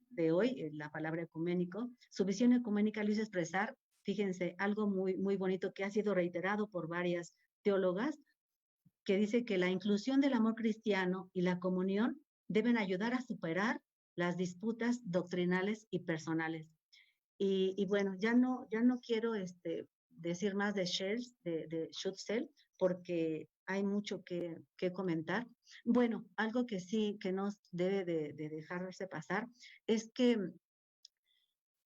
de hoy, la palabra ecuménico, su visión ecuménica lo hizo expresar, fíjense, algo muy, muy bonito que ha sido reiterado por varias teólogas, que dice que la inclusión del amor cristiano y la comunión deben ayudar a superar las disputas doctrinales y personales. Y bueno, ya no quiero decir más de Schutzel, porque hay mucho que comentar. Bueno, algo que sí que no debe de dejarse pasar es que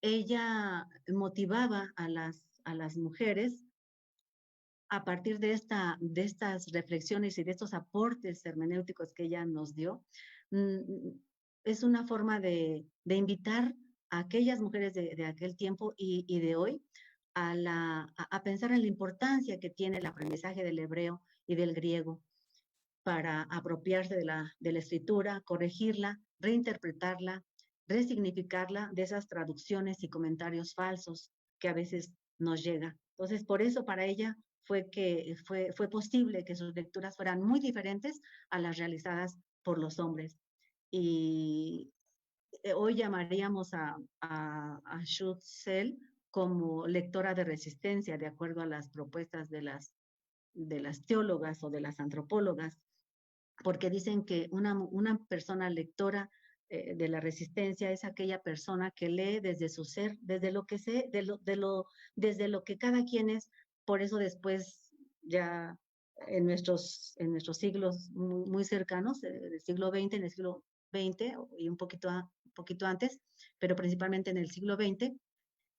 ella motivaba a las mujeres a partir de estas reflexiones y de estos aportes hermenéuticos que ella nos dio. Es una forma de invitar a aquellas mujeres de aquel tiempo y de hoy a pensar en la importancia que tiene el aprendizaje del hebreo y del griego para apropiarse de la escritura, corregirla, reinterpretarla, resignificarla de esas traducciones y comentarios falsos que a veces nos llegan. Entonces, por eso para ella fue posible que sus lecturas fueran muy diferentes a las realizadas por los hombres. Y hoy llamaríamos a Schutzel como lectora de resistencia, de acuerdo a las propuestas de las teólogas o de las antropólogas, porque dicen que una persona lectora de la resistencia es aquella persona que lee desde su ser, desde lo que sé, desde lo que cada quien es. Por eso después, ya en nuestros siglos muy cercanos, del siglo XX, en el siglo XX y un poquito antes, pero principalmente en el siglo XX,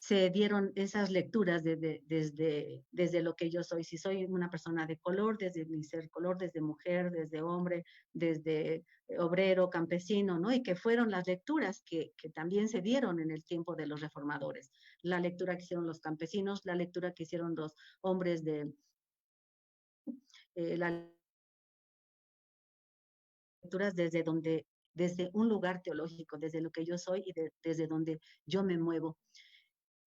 se dieron esas lecturas desde lo que yo soy. Si soy una persona de color, desde mi ser color, desde mujer, desde hombre, desde obrero, campesino, ¿no? Y que fueron las lecturas que también se dieron en el tiempo de los reformadores. La lectura que hicieron los campesinos, la lectura que hicieron los hombres las lecturas desde un lugar teológico, desde lo que yo soy y desde donde yo me muevo.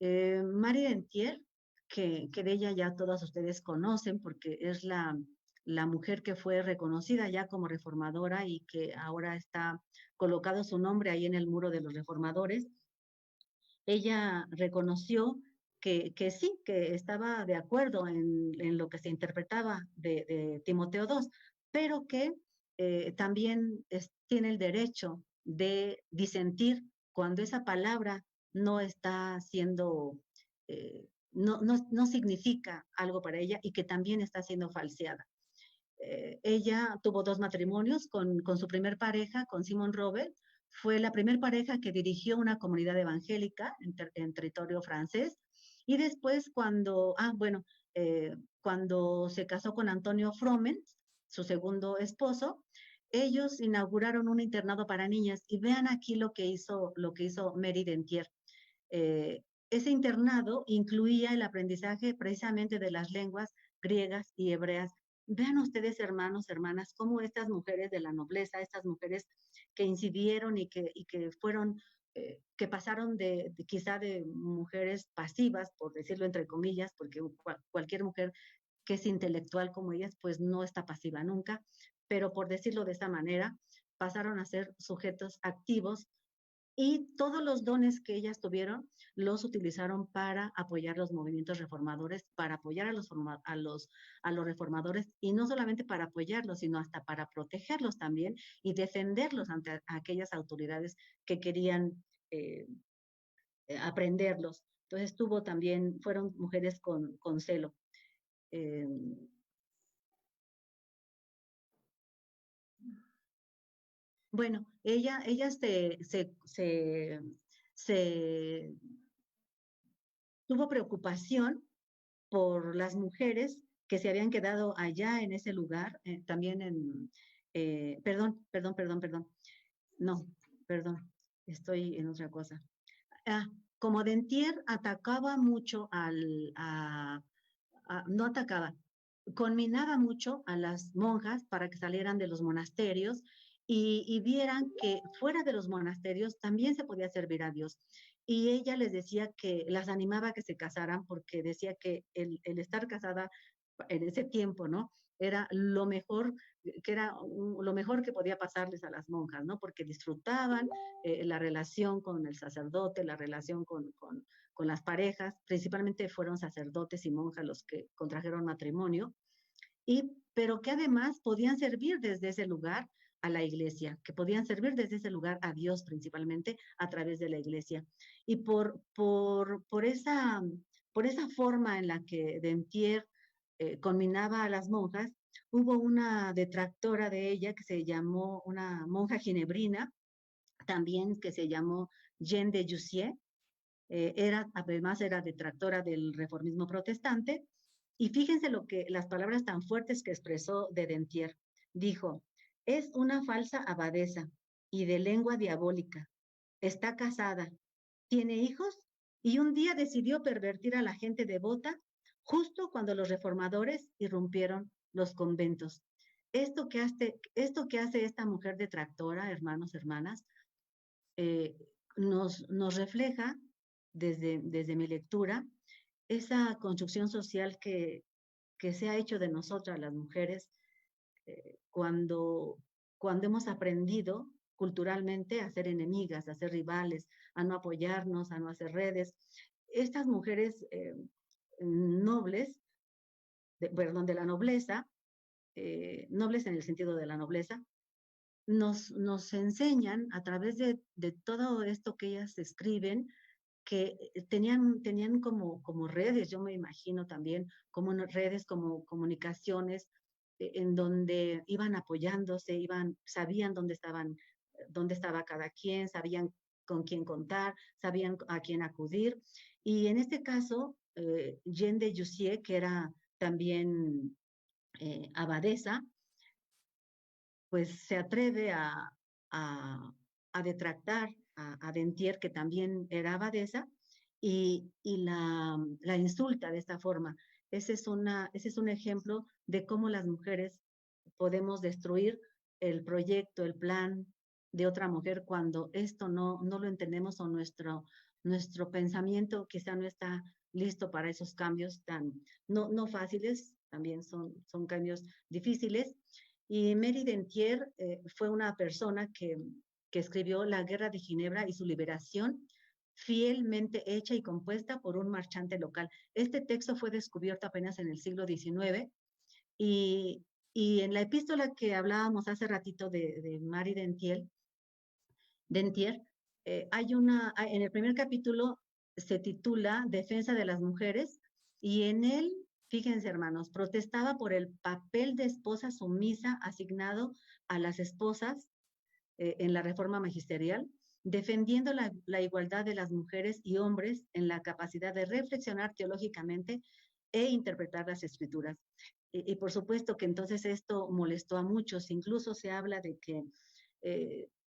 Marie Dentier, que de ella ya todas ustedes conocen porque es la mujer que fue reconocida ya como reformadora y que ahora está colocado su nombre ahí en el muro de los reformadores. Ella reconoció que sí, que estaba de acuerdo en lo que se interpretaba de Timoteo II, pero que también tiene el derecho de disentir cuando esa palabra no está siendo, no significa algo para ella y que también está siendo falseada. Ella tuvo 2 matrimonios con su primer pareja, con Simon Robert. Fue la primera pareja que dirigió una comunidad evangélica en territorio francés. Y después cuando se casó con Antonio Fromens, su segundo esposo, ellos inauguraron un internado para niñas. Y vean aquí lo que hizo Marie Dentier. Ese internado incluía el aprendizaje precisamente de las lenguas griegas y hebreas. Vean ustedes, hermanos, hermanas, cómo estas mujeres de la nobleza, estas mujeres que incidieron y que fueron, que pasaron quizá de mujeres pasivas, por decirlo entre comillas, porque cualquier mujer que es intelectual como ellas, pues no está pasiva nunca, pero por decirlo de esta manera, pasaron a ser sujetos activos y todos los dones que ellas tuvieron los utilizaron para apoyar los movimientos reformadores, para apoyar a los reformadores, y no solamente para apoyarlos, sino hasta para protegerlos también y defenderlos ante aquellas autoridades que querían aprenderlos. Entonces fueron mujeres con celo. Bueno, ella tuvo preocupación por las mujeres que se habían quedado allá en ese lugar, también perdón, no, perdón, estoy en otra cosa. Como Dentier atacaba mucho no atacaba, conminaba mucho a las monjas para que salieran de los monasterios y vieran que fuera de los monasterios también se podía servir a Dios. Y ella les decía que las animaba a que se casaran porque decía que el estar casada en ese tiempo, ¿no? Era lo mejor, lo mejor que podía pasarles a las monjas, ¿no? Porque disfrutaban la relación con el sacerdote, la relación con las parejas, principalmente fueron sacerdotes y monjas los que contrajeron matrimonio, pero que además podían servir desde ese lugar a la iglesia, que podían servir desde ese lugar a Dios principalmente a través de la iglesia. Y por esa forma en la que Dentier conminaba a las monjas, hubo una detractora de ella que se llamó, una monja ginebrina, también que se llamó Jeanne de Jussieu. Además era detractora del reformismo protestante. Y fíjense las palabras tan fuertes que expresó de Dentier. Dijo: es una falsa abadesa y de lengua diabólica. Está casada, tiene hijos y un día decidió pervertir a la gente devota justo cuando los reformadores irrumpieron los conventos. Esto que hace esta mujer detractora, hermanos, hermanas, nos refleja desde mi lectura esa construcción social que se ha hecho de nosotras las mujeres cuando hemos aprendido culturalmente a ser enemigas, a ser rivales, a no apoyarnos, a no hacer redes. Estas mujeres nobles, de la nobleza, nobles en el sentido de la nobleza, nos enseñan a través de todo esto que ellas escriben, que tenían como redes, yo me imagino también, como redes, como comunicaciones, en donde iban apoyándose, sabían dónde estaba cada quien, sabían con quién contar, sabían a quién acudir. Y en este caso, Jeanne de Jussieu, que era también abadesa, pues se atreve a detractar a Dentier, que también era abadesa, y la insulta de esta forma. Ese es un ejemplo de cómo las mujeres podemos destruir el proyecto, el plan de otra mujer cuando esto no lo entendemos, o nuestro pensamiento quizá no está listo para esos cambios no fáciles, también son cambios difíciles. Y Mary Dentier fue una persona que escribió La Guerra de Ginebra y su liberación, fielmente hecha y compuesta por un marchante local. Este texto fue descubierto apenas en el siglo XIX, y en la epístola que hablábamos hace ratito de Mary Dentier, en el primer capítulo se titula Defensa de las mujeres, y en él, fíjense hermanos, protestaba por el papel de esposa sumisa asignado a las esposas en la reforma magisterial, defendiendo la igualdad de las mujeres y hombres en la capacidad de reflexionar teológicamente e interpretar las escrituras. Y por supuesto que entonces esto molestó a muchos. Incluso se habla de que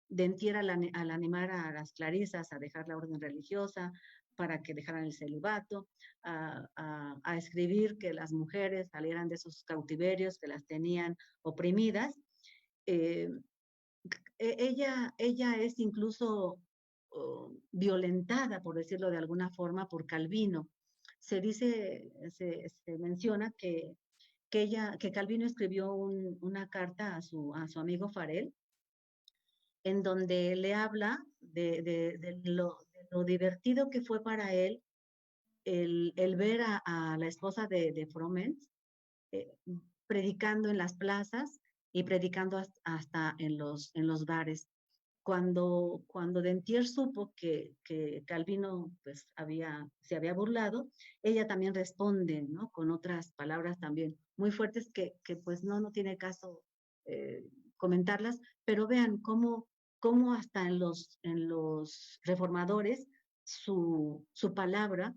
Dentier, al animar a las clarisas a dejar la orden religiosa para que dejaran el celibato, a escribir que las mujeres salieran de esos cautiverios que las tenían oprimidas, ella es incluso violentada, por decirlo de alguna forma, por Calvino. Se menciona que Calvino escribió una carta a su amigo Farel, en donde le habla de lo divertido que fue para él el ver a la esposa de Fromens predicando en las plazas y predicando hasta en los bares. Cuando Dentier supo que Calvino pues, se había burlado, ella también responde, ¿no? Con otras palabras también muy fuertes que pues no tiene caso comentarlas, pero vean cómo hasta en los reformadores su palabra,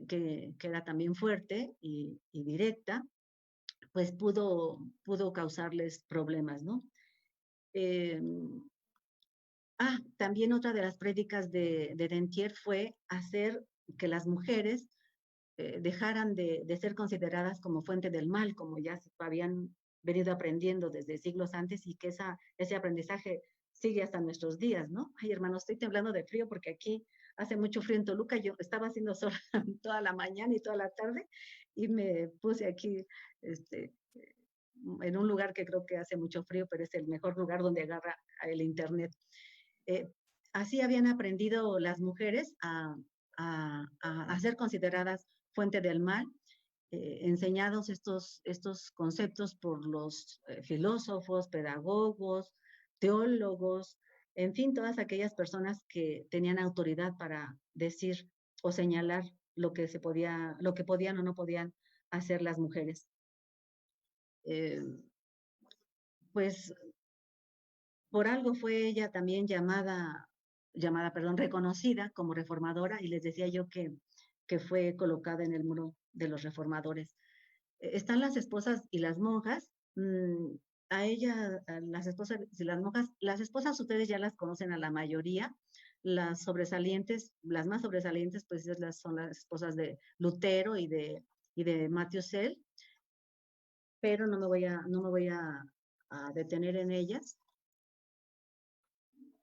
que era también fuerte y directa, pues pudo causarles problemas, ¿no? También otra de las prédicas de Dentier fue hacer que las mujeres dejaran de ser consideradas como fuente del mal, como ya habían venido aprendiendo desde siglos antes, y que ese aprendizaje sigue hasta nuestros días, ¿no? Ay, hermano, estoy temblando de frío porque aquí hace mucho frío en Toluca. Yo estaba haciendo sol toda la mañana y toda la tarde y me puse aquí en un lugar que creo que hace mucho frío, pero es el mejor lugar donde agarra el internet. Así habían aprendido las mujeres a ser consideradas fuente del mal, enseñados estos conceptos por los filósofos, pedagogos, teólogos, en fin, todas aquellas personas que tenían autoridad para decir o señalar lo que podían o no podían hacer las mujeres. Pues por algo fue ella también reconocida como reformadora, y les decía yo que fue colocada en el muro de los reformadores. Están las esposas y las monjas. A las esposas y las monjas, las esposas ustedes ya las conocen a la mayoría. Las sobresalientes, las más sobresalientes, pues son las esposas de Lutero y de Matthew, pero no me voy a detener en ellas,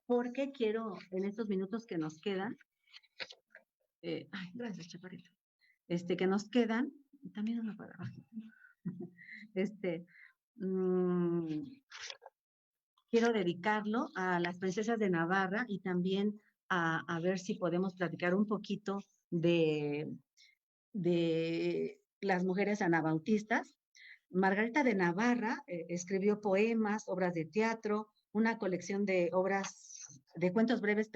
porque quiero, en estos minutos que nos quedan, gracias, Chaparrito, que nos quedan, también una para abajo, quiero dedicarlo a las princesas de Navarra y también a ver si podemos platicar un poquito de las mujeres anabautistas. Margarita de Navarra escribió poemas, obras de teatro, una colección de cuentos breves,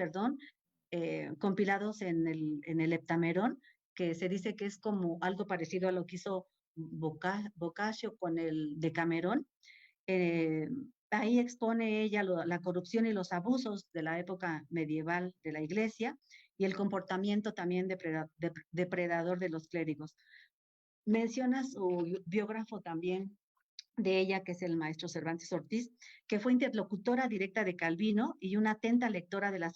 compilados en el Heptamerón, que se dice que es como algo parecido a lo que hizo Boccaccio con el Decamerón. Ahí expone ella la corrupción y los abusos de la época medieval de la Iglesia y el comportamiento también depredador de los clérigos. Menciona su biógrafo también de ella, que es el maestro Cervantes Ortiz, que fue interlocutora directa de Calvino y una atenta lectora de las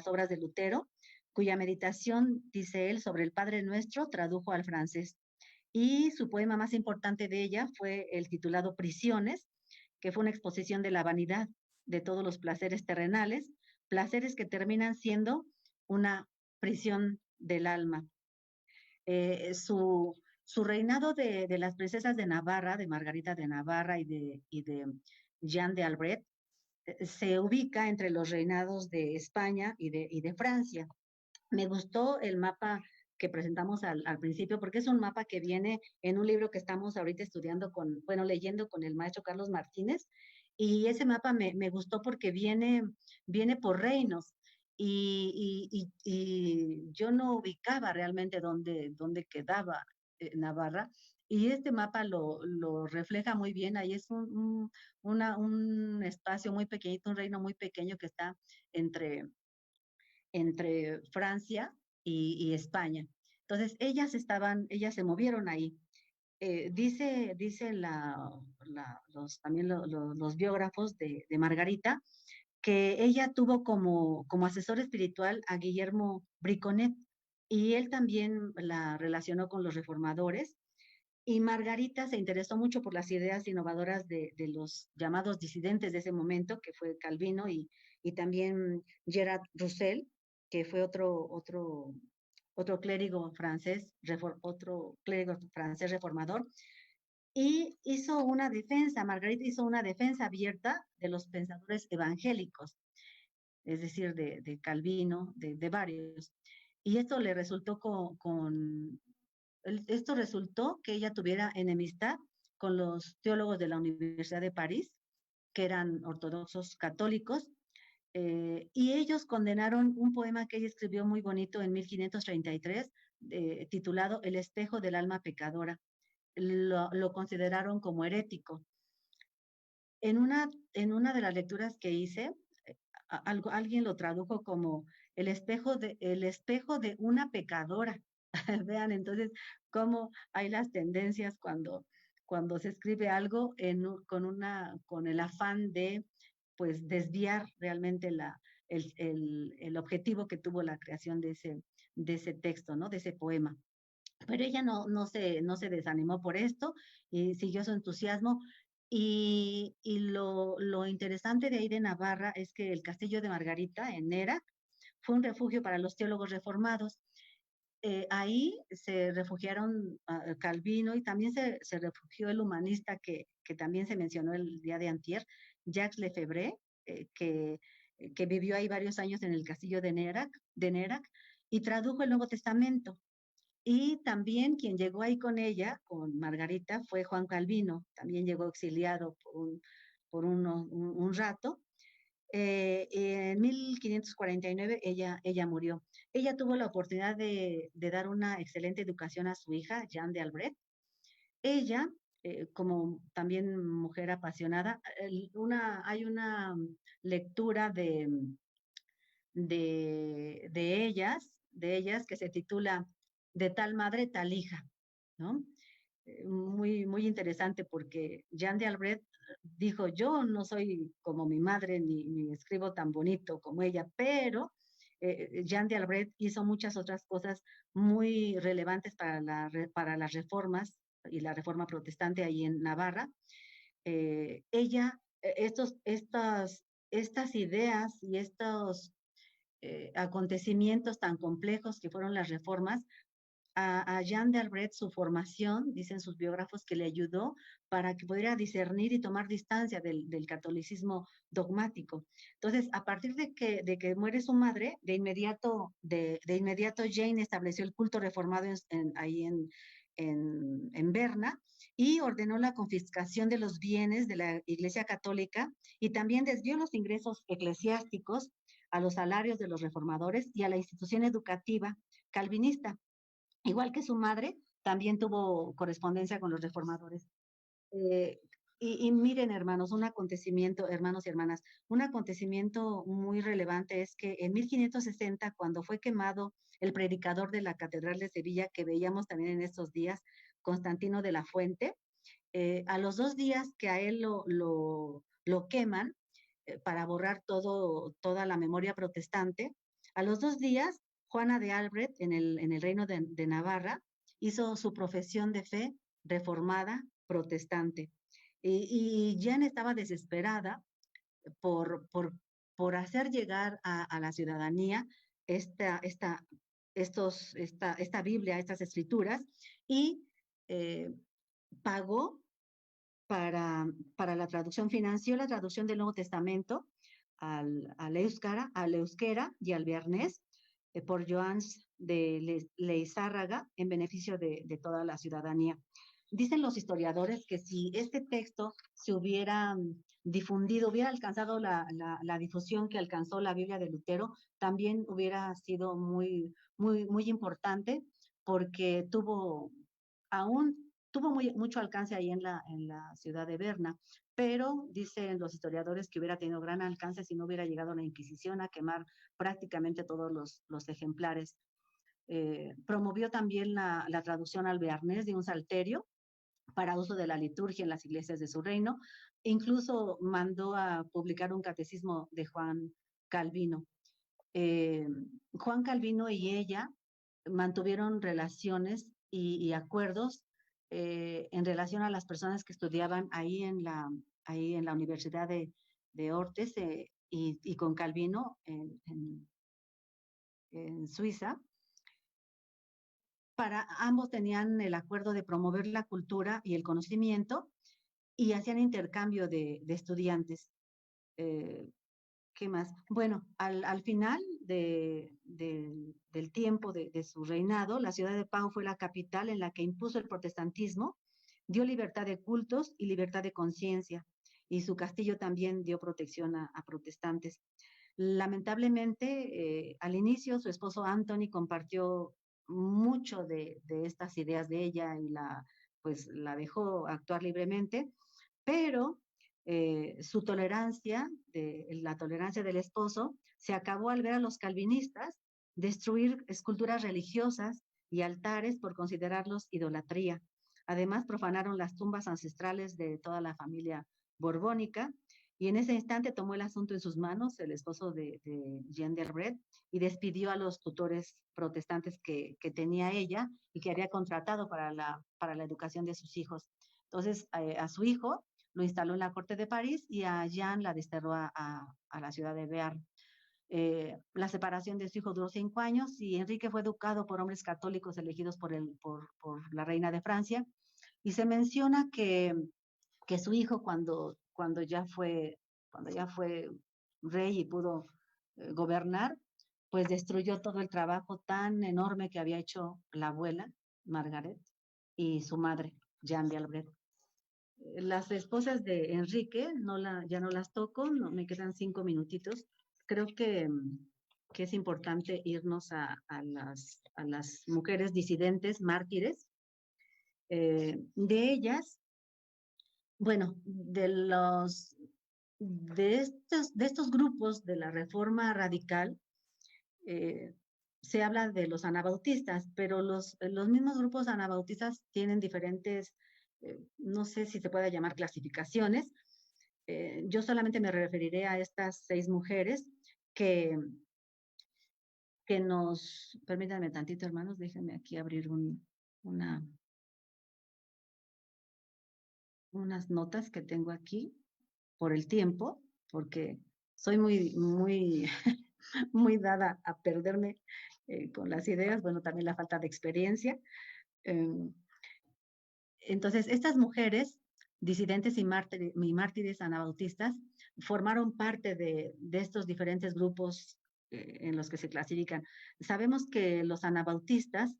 obras de Lutero, cuya meditación, dice él, sobre el Padre Nuestro tradujo al francés. Y su poema más importante de ella fue el titulado Prisiones, que fue una exposición de la vanidad de todos los placeres terrenales, placeres que terminan siendo una prisión del alma. Su reinado de las princesas de Navarra, de Margarita de Navarra y de Jeanne de Albret, se ubica entre los reinados de España y de Francia. Me gustó el mapa que presentamos al principio, porque es un mapa que viene en un libro que estamos ahorita leyendo con el maestro Carlos Martínez, y ese mapa me gustó porque viene por reinos, y yo no ubicaba realmente dónde quedaba Navarra, y este mapa lo refleja muy bien. Ahí es un espacio muy pequeñito, un reino muy pequeño que está entre Francia y España. Entonces, ellas se movieron ahí. Dicen también los biógrafos de Margarita, que ella tuvo como asesor espiritual a Guillermo Briconet, y él también la relacionó con los reformadores, y Margarita se interesó mucho por las ideas innovadoras de los llamados disidentes de ese momento, que fue Calvino y también Gerard Roussel, que fue otro clérigo francés reformador. y hizo una defensa, Margarita hizo una defensa abierta de los pensadores evangélicos, es decir, de Calvino, de varios. Y esto le resultó esto resultó que ella tuviera enemistad con los teólogos de la Universidad de París, que eran ortodoxos católicos, y ellos condenaron un poema que ella escribió muy bonito en 1533, titulado El espejo del alma pecadora. Lo consideraron como herético. En una de las lecturas que hice, alguien lo tradujo como el espejo de una pecadora. Vean entonces cómo hay las tendencias cuando se escribe algo con el afán de pues desviar realmente el objetivo que tuvo la creación de ese texto, ¿no? De ese poema. Pero ella no se desanimó por esto y siguió su entusiasmo. Y lo interesante de ahí de Navarra es que el castillo de Margarita en Nérac fue un refugio para los teólogos reformados. Ahí se refugiaron Calvino y también se refugió el humanista que también se mencionó el día de antier, Jacques Lefebvre, que vivió ahí varios años en el castillo de Nérac y tradujo el Nuevo Testamento. Y también quien llegó ahí con ella, con Margarita, fue Juan Calvino, también llegó exiliado por un rato. En 1549 ella murió. Ella tuvo la oportunidad de dar una excelente educación a su hija, Jeanne de Albret. Ella, como también mujer apasionada, hay una lectura de ellas que se titula De tal madre, tal hija, ¿no? Muy interesante porque Jeanne de Albret dijo, yo no soy como mi madre ni escribo tan bonito como ella, pero Jeanne de Albret hizo muchas otras cosas muy relevantes para las reformas y la reforma protestante ahí en Navarra. Estas ideas y estos acontecimientos tan complejos que fueron las reformas, a Jeanne de Albret su formación, dicen sus biógrafos, que le ayudó para que pudiera discernir y tomar distancia del catolicismo dogmático. Entonces, a partir de que muere su madre, de inmediato Jane estableció el culto reformado ahí en Berna y ordenó la confiscación de los bienes de la Iglesia Católica y también desvió los ingresos eclesiásticos a los salarios de los reformadores y a la institución educativa calvinista. Igual que su madre, también tuvo correspondencia con los reformadores. Y miren, hermanos y hermanas, un acontecimiento muy relevante es que en 1560, cuando fue quemado el predicador de la Catedral de Sevilla, que veíamos también en estos días, Constantino de la Fuente, a los 2 días que a él lo queman, para borrar toda la memoria protestante, a los 2 días Juana de Albret, en el reino de Navarra, hizo su profesión de fe reformada protestante. Y Jeanne estaba desesperada por hacer llegar a la ciudadanía esta Biblia, estas escrituras, y pagó para la traducción, financió la traducción del Nuevo Testamento al euskera y al bearnés, por Joans de Leizárraga en beneficio de toda la ciudadanía. Dicen los historiadores que si este texto se hubiera difundido, hubiera alcanzado la difusión que alcanzó la Biblia de Lutero, también hubiera sido muy importante porque tuvo mucho alcance ahí en la ciudad de Berna, pero dicen los historiadores que hubiera tenido gran alcance si no hubiera llegado la Inquisición a quemar prácticamente todos los ejemplares. Promovió también la traducción al bearnés de un salterio para uso de la liturgia en las iglesias de su reino. Incluso mandó a publicar un catecismo de Juan Calvino. Juan Calvino y ella mantuvieron relaciones y acuerdos en relación a las personas que estudiaban ahí en la Universidad de Ortes y con Calvino en Suiza. ambos tenían el acuerdo de promover la cultura y el conocimiento y hacían intercambio de estudiantes. ¿Qué más? Bueno, al final del tiempo de su reinado, la ciudad de Pau fue la capital en la que impuso el protestantismo, dio libertad de cultos y libertad de conciencia, y su castillo también dio protección a protestantes. Lamentablemente, al inicio, su esposo Anthony compartió mucho de estas ideas de ella y pues, la dejó actuar libremente, pero su tolerancia, la tolerancia del esposo, se acabó al ver a los calvinistas destruir esculturas religiosas y altares por considerarlos idolatría. Además, profanaron las tumbas ancestrales de toda la familia borbónica, y en ese instante tomó el asunto en sus manos el esposo de Jeanne d'Albret y despidió a los tutores protestantes que tenía ella y que había contratado para la educación de sus hijos. Entonces, a su hijo lo instaló en la corte de París y a Jeanne la desterró a la ciudad de Bearn. La separación de su hijo duró 5 años y Enrique fue educado por hombres católicos elegidos por la reina de Francia, y se menciona que su hijo cuando ya fue rey y pudo gobernar, pues destruyó todo el trabajo tan enorme que había hecho la abuela, Margaret, y su madre, Jeanne d'Albret. Las esposas de Enrique ya no las toco, me quedan 5 minutitos. Creo que es importante irnos a las mujeres disidentes, mártires. De ellas, bueno, de estos grupos de la Reforma Radical, se habla de los anabautistas, pero los mismos grupos anabautistas tienen diferentes, no sé si se puede llamar clasificaciones. Yo solamente me referiré a estas 6 mujeres que permítanme tantito, hermanos, déjenme aquí abrir unas notas que tengo aquí por el tiempo, porque soy muy, muy, muy dada a perderme con las ideas, bueno, también la falta de experiencia. Entonces, estas mujeres disidentes y mártires anabautistas formaron parte de estos diferentes grupos en los que se clasifican. Sabemos que los anabautistas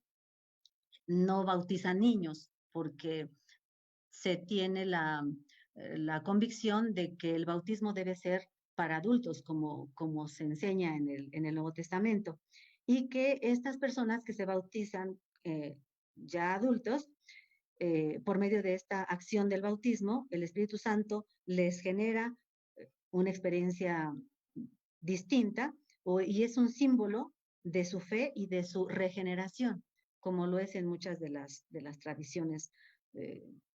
no bautizan niños porque se tiene la convicción de que el bautismo debe ser para adultos, como se enseña en el Nuevo Testamento, y que estas personas que se bautizan ya adultos, por medio de esta acción del bautismo, el Espíritu Santo les genera una experiencia distinta y es un símbolo de su fe y de su regeneración, como lo es en muchas de las tradiciones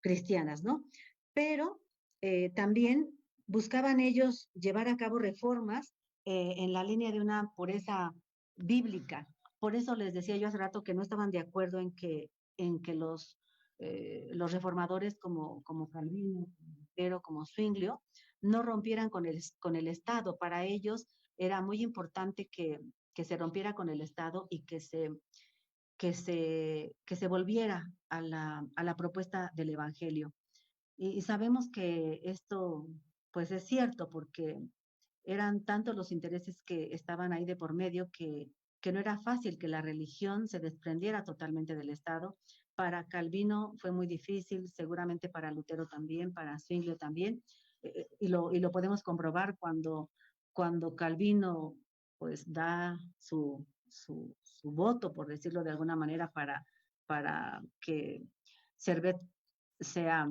cristianas, ¿no? Pero también buscaban ellos llevar a cabo reformas en la línea de una pureza bíblica. Por eso les decía yo hace rato que no estaban de acuerdo en que los reformadores como Calvino, Lutero, como Zwinglio, no rompieran con el Estado. Para ellos era muy importante que se rompiera con el Estado y que se volviera a la propuesta del Evangelio. Y sabemos que esto pues es cierto, porque eran tantos los intereses que estaban ahí de por medio que no era fácil que la religión se desprendiera totalmente del Estado. Para Calvino fue muy difícil, seguramente para Lutero también, para Zwinglio también, y lo podemos comprobar cuando Calvino pues da su voto, por decirlo de alguna manera, para que Servet sea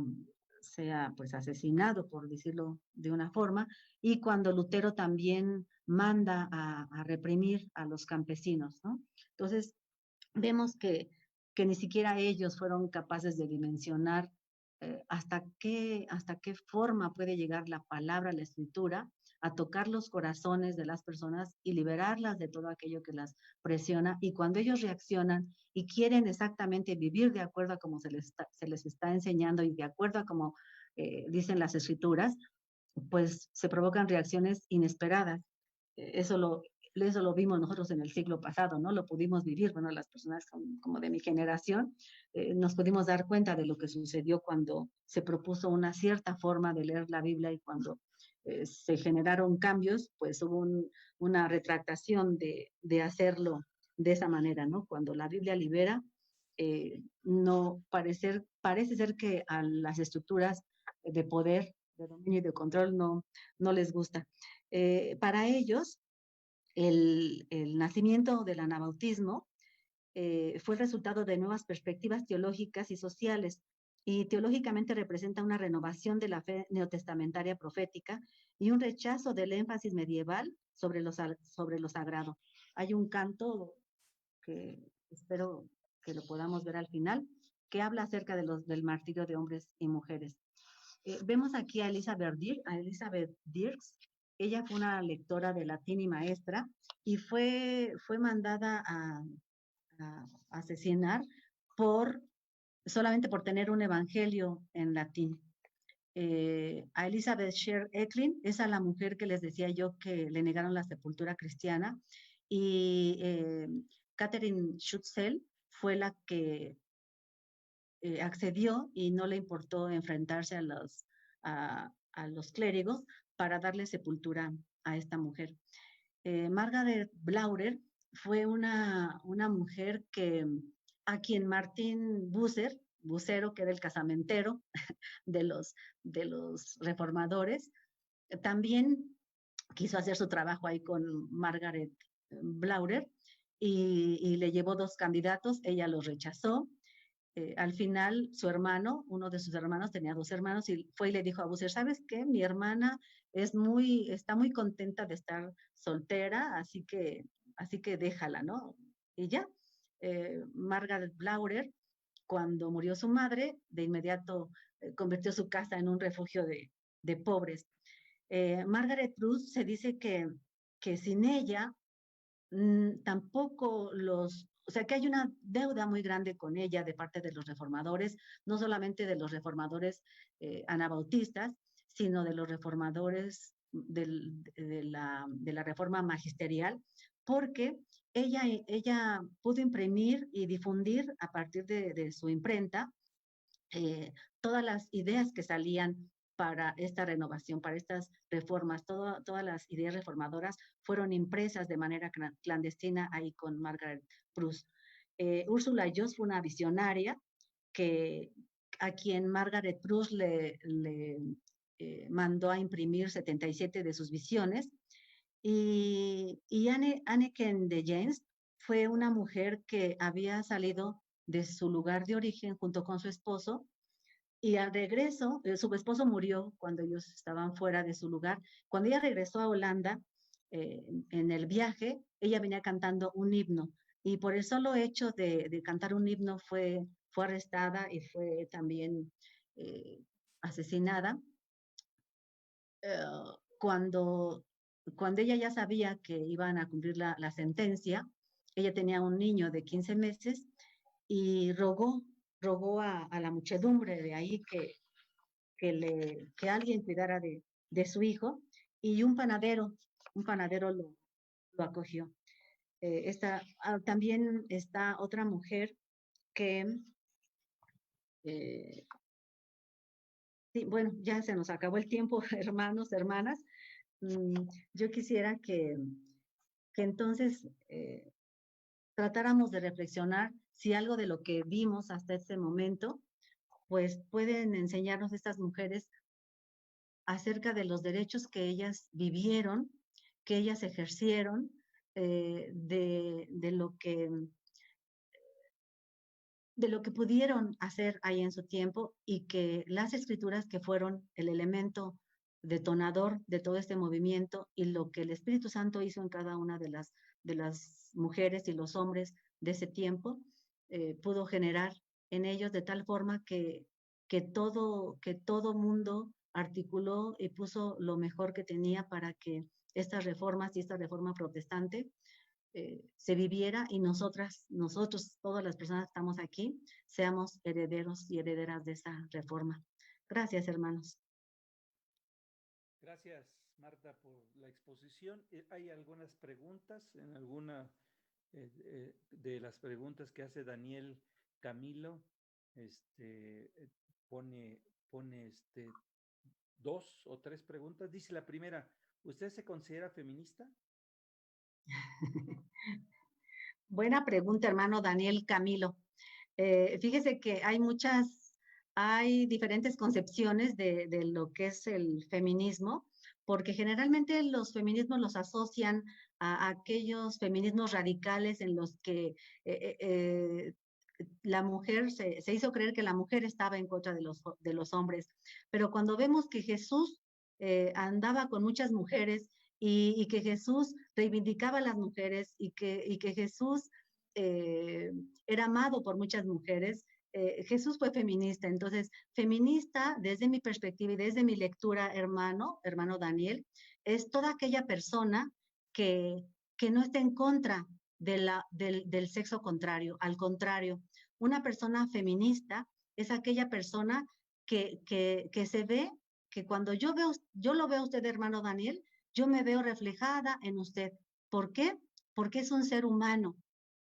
pues asesinado, por decirlo de una forma, y cuando Lutero también manda a reprimir a los campesinos, ¿no? Entonces, vemos que ni siquiera ellos fueron capaces de dimensionar hasta qué forma puede llegar la palabra, la escritura, a tocar los corazones de las personas y liberarlas de todo aquello que las presiona. Y cuando ellos reaccionan y quieren exactamente vivir de acuerdo a como se les está enseñando y de acuerdo a como dicen las escrituras, pues se provocan reacciones inesperadas. Eso eso lo vimos nosotros en el siglo pasado, ¿no? Lo pudimos vivir, bueno, las personas como de mi generación, nos pudimos dar cuenta de lo que sucedió cuando se propuso una cierta forma de leer la Biblia y cuando se generaron cambios, pues hubo una retractación de hacerlo de esa manera, ¿no? Cuando la Biblia libera, no parece ser que a las estructuras de poder, de dominio y de control no les gusta. Para ellos, el nacimiento del anabautismo fue el resultado de nuevas perspectivas teológicas y sociales, y teológicamente representa una renovación de la fe neotestamentaria profética y un rechazo del énfasis medieval sobre lo sagrado. Hay un canto que espero que lo podamos ver al final, que habla acerca del martirio de hombres y mujeres. Vemos aquí a Elizabeth Dirks. Ella fue una lectora de latín y maestra, y fue mandada a asesinar solamente por tener un evangelio en latín. A Elizabeth Sher Eklund es a la mujer que les decía yo que le negaron la sepultura cristiana, y Catherine Schutzel fue la que accedió y no le importó enfrentarse a los clérigos para darle sepultura a esta mujer. Margaret Blaurer fue una mujer a quien Martín Bucero, que era el casamentero de los reformadores, también quiso hacer su trabajo ahí con Margaret Blaurer, y le llevó 2 candidatos, ella los rechazó. Al final, uno de sus hermanos, tenía 2 hermanos, y fue y le dijo a Bucer: ¿sabes qué? Mi hermana está muy contenta de estar soltera, así que déjala, ¿no? Y ya, Margaret Blaurer, cuando murió su madre, de inmediato convirtió su casa en un refugio de pobres. Margaret Prus se dice que sin ella tampoco o sea, que hay una deuda muy grande con ella de parte de los reformadores, no solamente de los reformadores anabautistas, sino de los reformadores de la reforma magisterial, porque ella pudo imprimir y difundir a partir de su imprenta todas las ideas que salían para esta renovación, para estas reformas. Todas las ideas reformadoras fueron impresas de manera clandestina ahí con Margaret Prus. Úrsula Joss fue una visionaria a quien Margaret Prus le mandó a imprimir 77 de sus visiones. Y Anneken de Jens fue una mujer que había salido de su lugar de origen junto con su esposo, y al regreso, su esposo murió cuando ellos estaban fuera de su lugar. Cuando ella regresó a Holanda, en el viaje, ella venía cantando un himno, y por el solo hecho de cantar un himno fue arrestada y fue también asesinada. Cuando ella ya sabía que iban a cumplir la sentencia, ella tenía un niño de 15 meses y rogó a la muchedumbre de ahí que alguien cuidara de su hijo, y un panadero lo acogió. También está otra mujer que, sí, bueno, ya se nos acabó el tiempo, hermanos, hermanas. Yo quisiera que entonces tratáramos de reflexionar si algo de lo que vimos hasta este momento, pues pueden enseñarnos estas mujeres acerca de los derechos que ellas vivieron, que ellas ejercieron, de lo que pudieron hacer ahí en su tiempo, y que las escrituras, que fueron el elemento detonador de todo este movimiento, y lo que el Espíritu Santo hizo en cada una de las mujeres y los hombres de ese tiempo, pudo generar en ellos de tal forma que todo mundo articuló y puso lo mejor que tenía para que estas reformas y esta reforma protestante se viviera, y nosotros, todas las personas que estamos aquí, seamos herederos y herederas de esa reforma. Gracias, hermanos. Gracias, Marta, por la exposición. Hay algunas preguntas, en alguna de las preguntas que hace Daniel Camilo, pone 2 o 3 preguntas. Dice la primera, ¿usted se considera feminista? Buena pregunta, hermano Daniel Camilo. Fíjese que hay diferentes concepciones de lo que es el feminismo, porque generalmente los feminismos los asocian a aquellos feminismos radicales en los que la mujer se hizo creer que la mujer estaba en contra de los hombres. Pero cuando vemos que Jesús andaba con muchas mujeres y que Jesús reivindicaba a las mujeres y que Jesús era amado por muchas mujeres, Jesús fue feminista. Entonces, feminista, desde mi perspectiva y desde mi lectura, hermano Daniel, es toda aquella persona que no está en contra del sexo contrario. Al contrario, una persona feminista es aquella persona que se ve, que cuando yo lo veo a usted, hermano Daniel, yo me veo reflejada en usted. ¿Por qué? Porque es un ser humano,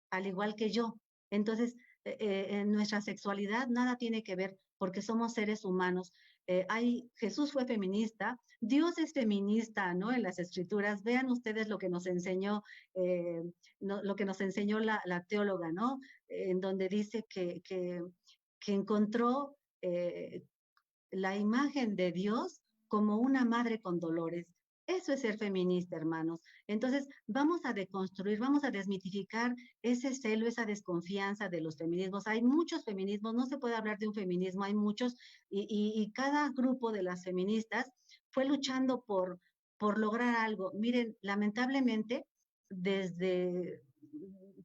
al igual que yo. Entonces, en nuestra sexualidad nada tiene que ver porque somos seres humanos. Jesús fue feminista, Dios es feminista, ¿no? En las escrituras, vean ustedes lo que nos enseñó, lo que nos enseñó la teóloga, ¿no? En donde dice que encontró la imagen de Dios como una madre con dolores. Eso es ser feminista, hermanos. Entonces, vamos a deconstruir, vamos a desmitificar ese celo, esa desconfianza de los feminismos. Hay muchos feminismos, no se puede hablar de un feminismo, hay muchos, y cada grupo de las feministas fue luchando por lograr algo. Miren, lamentablemente,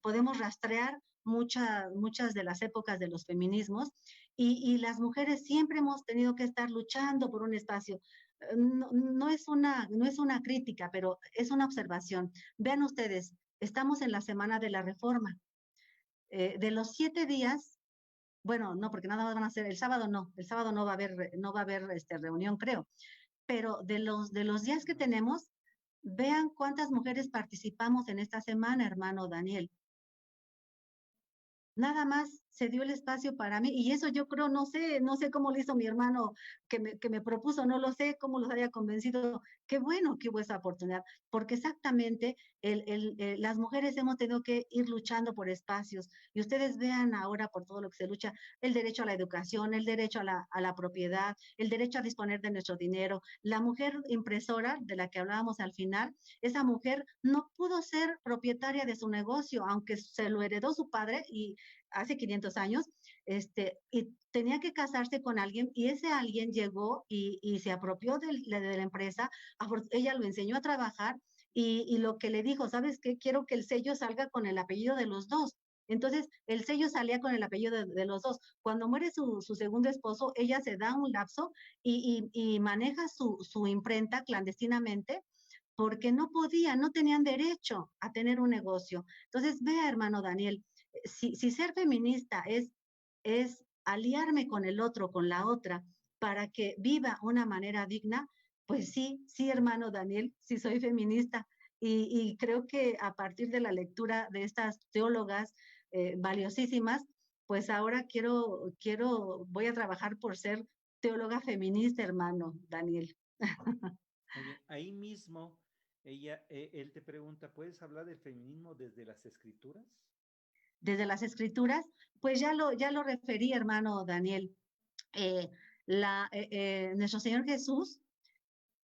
podemos rastrear muchas de las épocas de los feminismos y las mujeres siempre hemos tenido que estar luchando por un espacio. No es una crítica, pero es una observación. Vean ustedes, estamos en la semana de la reforma. De los 7 días, bueno, no, porque nada más van a ser, el sábado no va a haber reunión, creo, pero de los días que tenemos, vean cuántas mujeres participamos en esta semana, hermano Daniel. Nada más se dio el espacio para mí y eso yo creo, no sé cómo lo hizo mi hermano que me propuso, no lo sé cómo los había convencido. Qué bueno que hubo esa oportunidad, porque exactamente las mujeres hemos tenido que ir luchando por espacios y ustedes vean ahora por todo lo que se lucha, el derecho a la educación, el derecho a la propiedad, el derecho a disponer de nuestro dinero. La mujer impresora de la que hablábamos al final, esa mujer no pudo ser propietaria de su negocio, aunque se lo heredó su padre y hace 500 años, y tenía que casarse con alguien y ese alguien llegó y se apropió de la empresa, ella lo enseñó a trabajar y lo que le dijo, ¿sabes qué? Quiero que el sello salga con el apellido de los dos. Entonces, el sello salía con el apellido de los dos. Cuando muere su segundo esposo, ella se da un lapso y maneja su imprenta clandestinamente porque no tenían derecho a tener un negocio. Entonces, vea, hermano Daniel, si ser feminista es aliarme con el otro, con la otra, para que viva una manera digna, pues sí, hermano Daniel, sí soy feminista. Y creo que a partir de la lectura de estas teólogas valiosísimas, pues ahora voy a trabajar por ser teóloga feminista, hermano Daniel. Muy bien. Ahí mismo, él te pregunta, ¿puedes hablar del feminismo desde las escrituras? Desde las escrituras, pues ya lo referí, hermano Daniel. Nuestro Señor Jesús,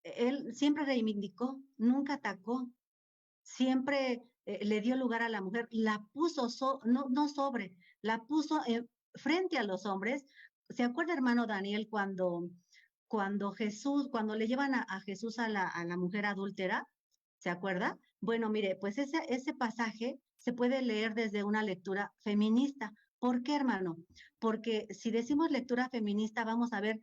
él siempre reivindicó, nunca atacó, siempre le dio lugar a la mujer, la puso, no sobre, la puso frente a los hombres. ¿Se acuerda, hermano Daniel, cuando le llevan a Jesús a la mujer adúltera? ¿Se acuerda? Bueno, mire, pues ese pasaje se puede leer desde una lectura feminista. ¿Por qué, hermano? Porque si decimos lectura feminista, vamos a ver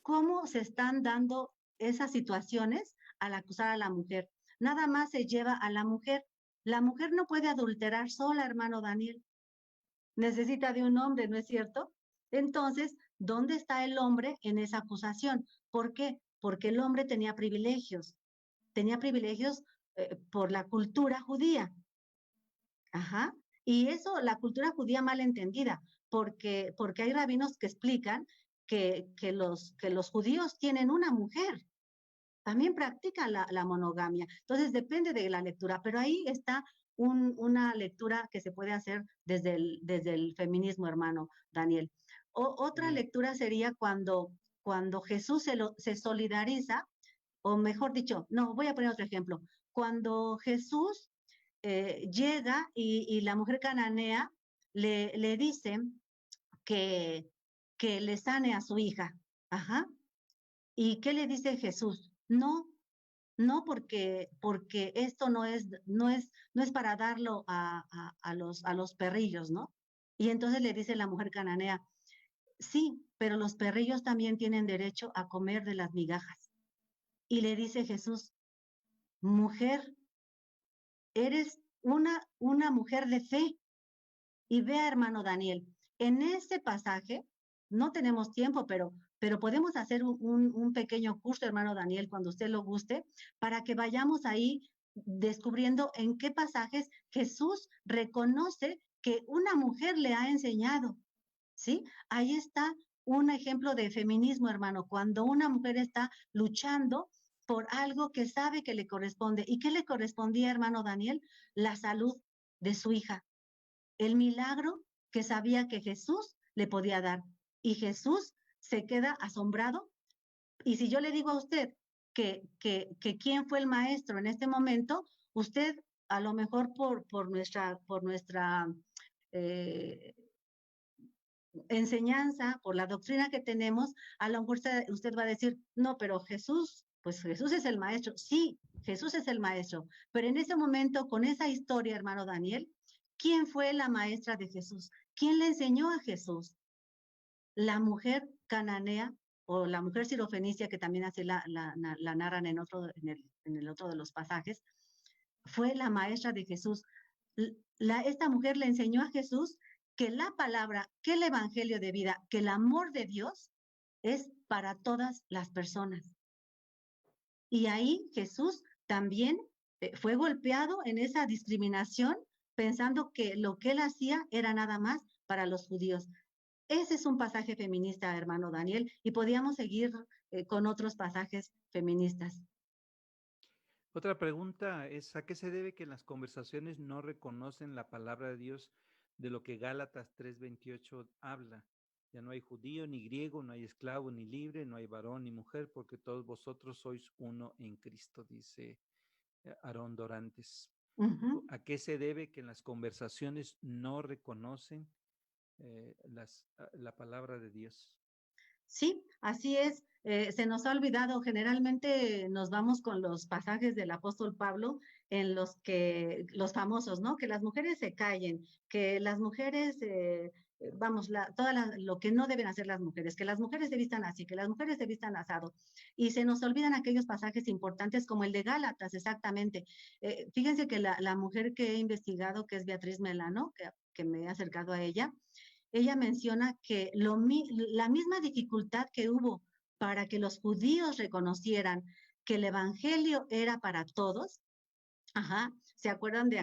cómo se están dando esas situaciones al acusar a la mujer. Nada más se lleva a la mujer. La mujer no puede adulterar sola, hermano Daniel. Necesita de un hombre, ¿no es cierto? Entonces, ¿dónde está el hombre en esa acusación? ¿Por qué? Porque el hombre tenía privilegios. tenía privilegios por la cultura judía. Ajá. Y eso, la cultura judía mal entendida, porque hay rabinos que explican que los judíos tienen una mujer, también practican la monogamia. Entonces depende de la lectura, pero ahí está una lectura que se puede hacer desde el feminismo, hermano Daniel. Otra lectura sería cuando Jesús se solidariza, o mejor dicho, no, voy a poner otro ejemplo. Cuando Jesús llega y la mujer cananea le dice que le sane a su hija. Ajá. ¿Y qué le dice Jesús? No, no, porque esto no es para darlo a los perrillos, ¿no? Y entonces le dice la mujer cananea, sí, pero los perrillos también tienen derecho a comer de las migajas. Y le dice Jesús, mujer, eres una mujer de fe. Y vea, hermano Daniel, en este pasaje, no tenemos tiempo, pero podemos hacer un pequeño curso, hermano Daniel, cuando usted lo guste, para que vayamos ahí descubriendo en qué pasajes Jesús reconoce que una mujer le ha enseñado, ¿sí? Ahí está un ejemplo de feminismo, hermano, cuando una mujer está luchando por algo que sabe que le corresponde. ¿Y qué le correspondía, hermano Daniel? La salud de su hija, el milagro que sabía que Jesús le podía dar. Y Jesús se queda asombrado. Y si yo le digo a usted que quién fue el maestro en este momento, usted a lo mejor por nuestra enseñanza, por la doctrina que tenemos, a lo mejor usted va a decir, no, pero Jesús, pues Jesús es el maestro. Sí, Jesús es el maestro. Pero en ese momento, con esa historia, hermano Daniel, ¿quién fue la maestra de Jesús? ¿Quién le enseñó a Jesús? La mujer cananea o la mujer sirofenicia, que también así la narran en el otro de los pasajes, fue la maestra de Jesús. Esta mujer le enseñó a Jesús que la palabra, que el evangelio de vida, que el amor de Dios es para todas las personas. Y ahí Jesús también fue golpeado en esa discriminación, pensando que lo que él hacía era nada más para los judíos. Ese es un pasaje feminista, hermano Daniel, y podíamos seguir con otros pasajes feministas. Otra pregunta es, ¿a qué se debe que en las conversaciones no reconocen la palabra de Dios de lo que Gálatas 3:28 habla? Ya no hay judío ni griego, no hay esclavo ni libre, no hay varón ni mujer, porque todos vosotros sois uno en Cristo, dice Aarón Dorantes. Uh-huh. ¿A qué se debe que en las conversaciones no reconocen la palabra de Dios? Sí, así es. Se nos ha olvidado, generalmente nos vamos con los pasajes del apóstol Pablo en los que, los famosos, ¿no? Que las mujeres se callen, que las mujeres, lo que no deben hacer las mujeres, que las mujeres se vistan así, que las mujeres se vistan asado. Y se nos olvidan aquellos pasajes importantes como el de Gálatas, exactamente. Fíjense que la mujer que he investigado, que es Beatriz Melano, que me he acercado a ella menciona que la misma dificultad que hubo para que los judíos reconocieran que el evangelio era para todos. Ajá, ¿se acuerdan de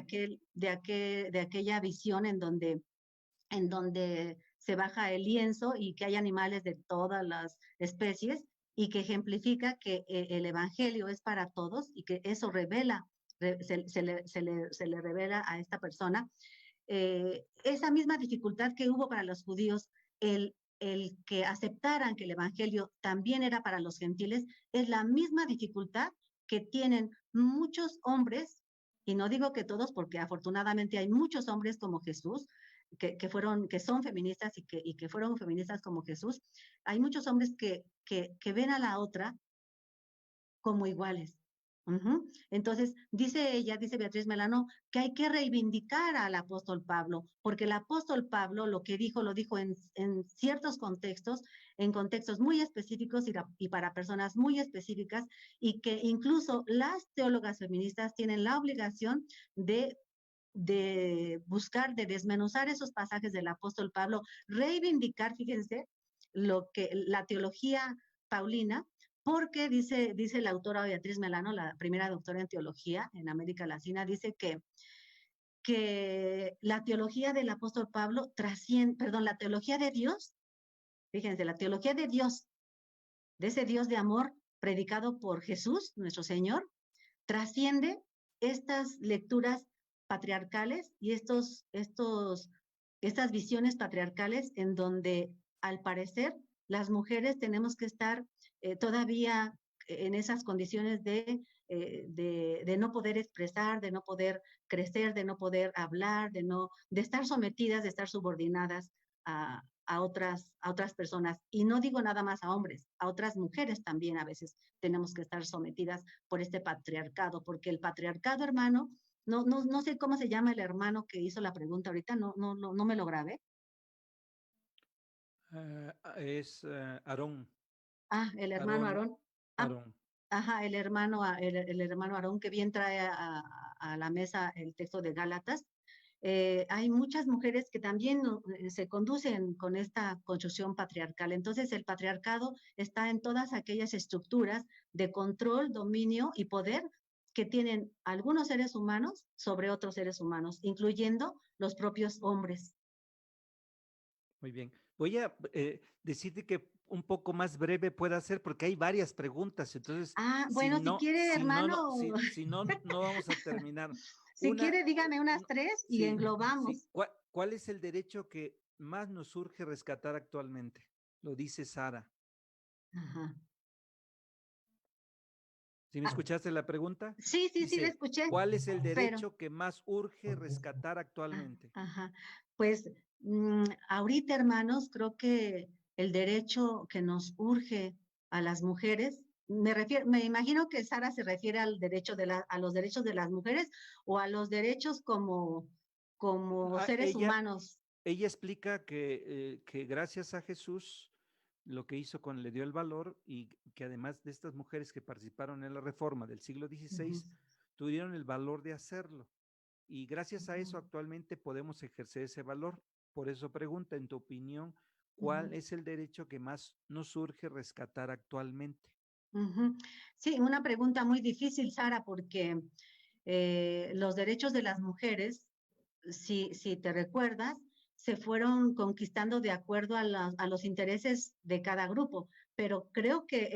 aquella visión en donde se baja el lienzo y que hay animales de todas las especies y que ejemplifica que el evangelio es para todos y que eso se le revela a esta persona? Esa misma dificultad que hubo para los judíos, el que aceptaran que el evangelio también era para los gentiles, es la misma dificultad que tienen muchos hombres, y no digo que todos, porque afortunadamente hay muchos hombres como Jesús, que son feministas y que fueron feministas como Jesús. Hay muchos hombres que ven a la otra como iguales. Uh-huh. Entonces, dice Beatriz Melano, que hay que reivindicar al apóstol Pablo, porque el apóstol Pablo lo dijo en ciertos contextos, en contextos muy específicos y para personas muy específicas, y que incluso las teólogas feministas tienen la obligación de buscar, de desmenuzar esos pasajes del apóstol Pablo, reivindicar, fíjense, la teología paulina, porque dice la autora Beatriz Melano, la primera doctora en teología en América Latina, dice que la teología del apóstol Pablo la teología de Dios, fíjense, la teología de Dios, de ese Dios de amor predicado por Jesús, nuestro Señor, trasciende estas lecturas patriarcales y estas visiones patriarcales en donde, al parecer, las mujeres tenemos que estar todavía en esas condiciones de no poder expresar, de no poder crecer, de no poder hablar, de estar sometidas, de estar subordinadas a otras personas. Y no digo nada más a hombres, a otras mujeres también a veces tenemos que estar sometidas por este patriarcado, porque el patriarcado, hermano, no sé cómo se llama el hermano que hizo la pregunta ahorita, no me lo grabé. Es Aarón. El hermano Aarón. Aarón. Ajá, el hermano Aarón, que bien trae a la mesa el texto de Gálatas. Hay muchas mujeres que también se conducen con esta construcción patriarcal. Entonces, el patriarcado está en todas aquellas estructuras de control, dominio y poder que tienen algunos seres humanos sobre otros seres humanos, incluyendo los propios hombres. Muy bien. Voy a decirte que un poco más breve pueda ser, porque hay varias preguntas. Entonces, bueno, si quiere, hermano. Si no vamos a terminar. Si quiere, dígame unas 3 y englobamos. Sí. ¿Cuál es el derecho que más nos urge rescatar actualmente? Lo dice Sara. Ajá. ¿Sí me escuchaste la pregunta? Sí, la escuché. ¿Cuál es el derecho que más urge rescatar actualmente? Pues ahorita, hermanos, creo que el derecho que nos urge a las mujeres, me imagino que Sara se refiere al derecho a los derechos de las mujeres o a los derechos como seres humanos. Ella explica que gracias a Jesús lo que hizo le dio el valor, y que además de estas mujeres que participaron en la reforma del siglo XVI, tuvieron el valor de hacerlo. Y gracias a eso actualmente podemos ejercer ese valor. Por eso pregunta, en tu opinión, ¿cuál es el derecho que más nos urge rescatar actualmente? Sí, una pregunta muy difícil, Sara, porque los derechos de las mujeres, si te recuerdas, se fueron conquistando de acuerdo a los intereses de cada grupo, pero creo que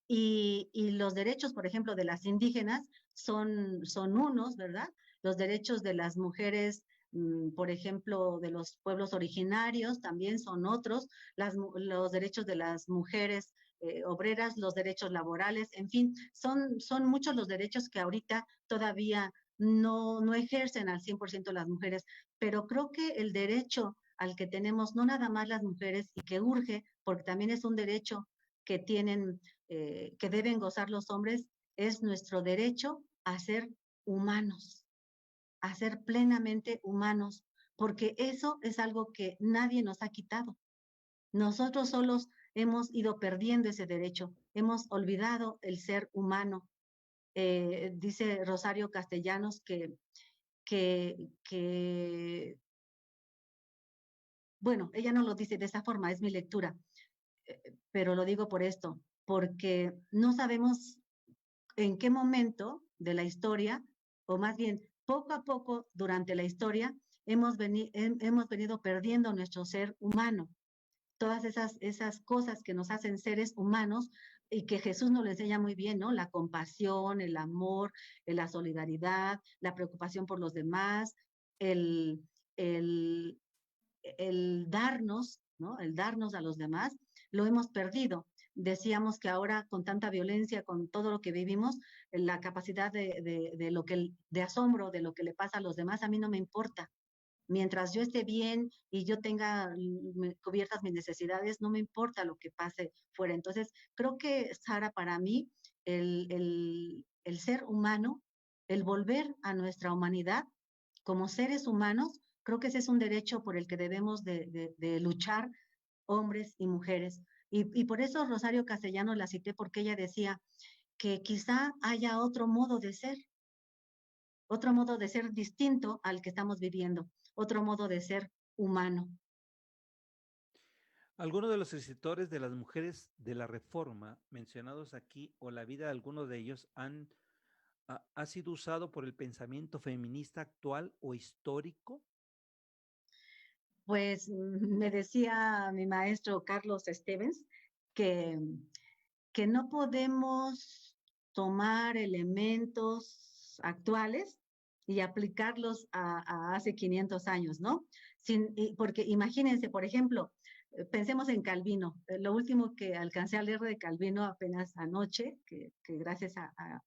y los derechos, por ejemplo, de las indígenas son unos, ¿verdad? Los derechos de las mujeres, por ejemplo, de los pueblos originarios también son otros, los derechos de las mujeres obreras, los derechos laborales, en fin, son muchos los derechos que ahorita todavía no ejercen al 100% las mujeres, pero creo que el derecho al que tenemos, no nada más las mujeres, y que urge, porque también es un derecho que tienen, que deben gozar los hombres, es nuestro derecho a ser humanos, a ser plenamente humanos, porque eso es algo que nadie nos ha quitado. Nosotros solos hemos ido perdiendo ese derecho, hemos olvidado el ser humano. Dice Rosario Castellanos bueno, ella no lo dice de esa forma, es mi lectura, pero lo digo por esto, porque no sabemos en qué momento de la historia, o más bien poco a poco durante la historia, hemos venido perdiendo nuestro ser humano. Todas esas cosas que nos hacen seres humanos y que Jesús nos lo enseña muy bien, ¿no? La compasión, el amor, la solidaridad, la preocupación por los demás, el darnos, ¿no? El darnos a los demás, lo hemos perdido. Decíamos que ahora con tanta violencia, con todo lo que vivimos, la capacidad de asombro de lo que le pasa a los demás, a mí no me importa. Mientras yo esté bien y yo tenga cubiertas mis necesidades, no me importa lo que pase fuera. Entonces, creo que, Sara, para mí, el ser humano, el volver a nuestra humanidad como seres humanos, creo que ese es un derecho por el que debemos de luchar hombres y mujeres. Y por eso Rosario Castellanos la cité, porque ella decía que quizá haya otro modo de ser distinto al que estamos viviendo, otro modo de ser humano. Algunos de los escritores de las mujeres de la Reforma mencionados aquí o la vida de algunos de ellos ha sido usado por el pensamiento feminista actual o histórico. Pues me decía mi maestro Carlos Stevens que no podemos tomar elementos actuales y aplicarlos a hace 500 años, ¿no? Porque imagínense, por ejemplo, pensemos en Calvino. Lo último que alcancé a leer de Calvino apenas anoche, que gracias a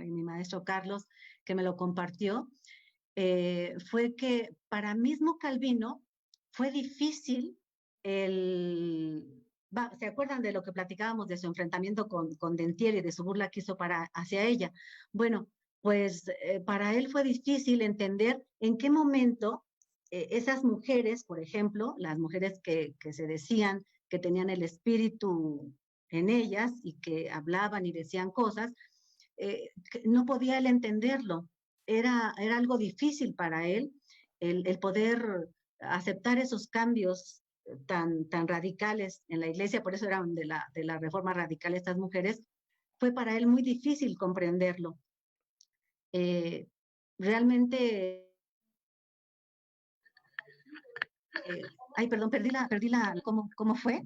mi maestro Carlos, que me lo compartió, fue que para mismo Calvino fue difícil ¿se acuerdan de lo que platicábamos de su enfrentamiento con Dentier y de su burla que hizo hacia ella? Bueno, pues para él fue difícil entender en qué momento esas mujeres, por ejemplo, las mujeres que se decían que tenían el espíritu en ellas y que hablaban y decían cosas, no podía él entenderlo. Era algo difícil para él el poder aceptar esos cambios tan radicales en la iglesia, por eso eran de la reforma radical estas mujeres, fue para él muy difícil comprenderlo. Realmente, ay, perdón, perdí la, ¿cómo fue?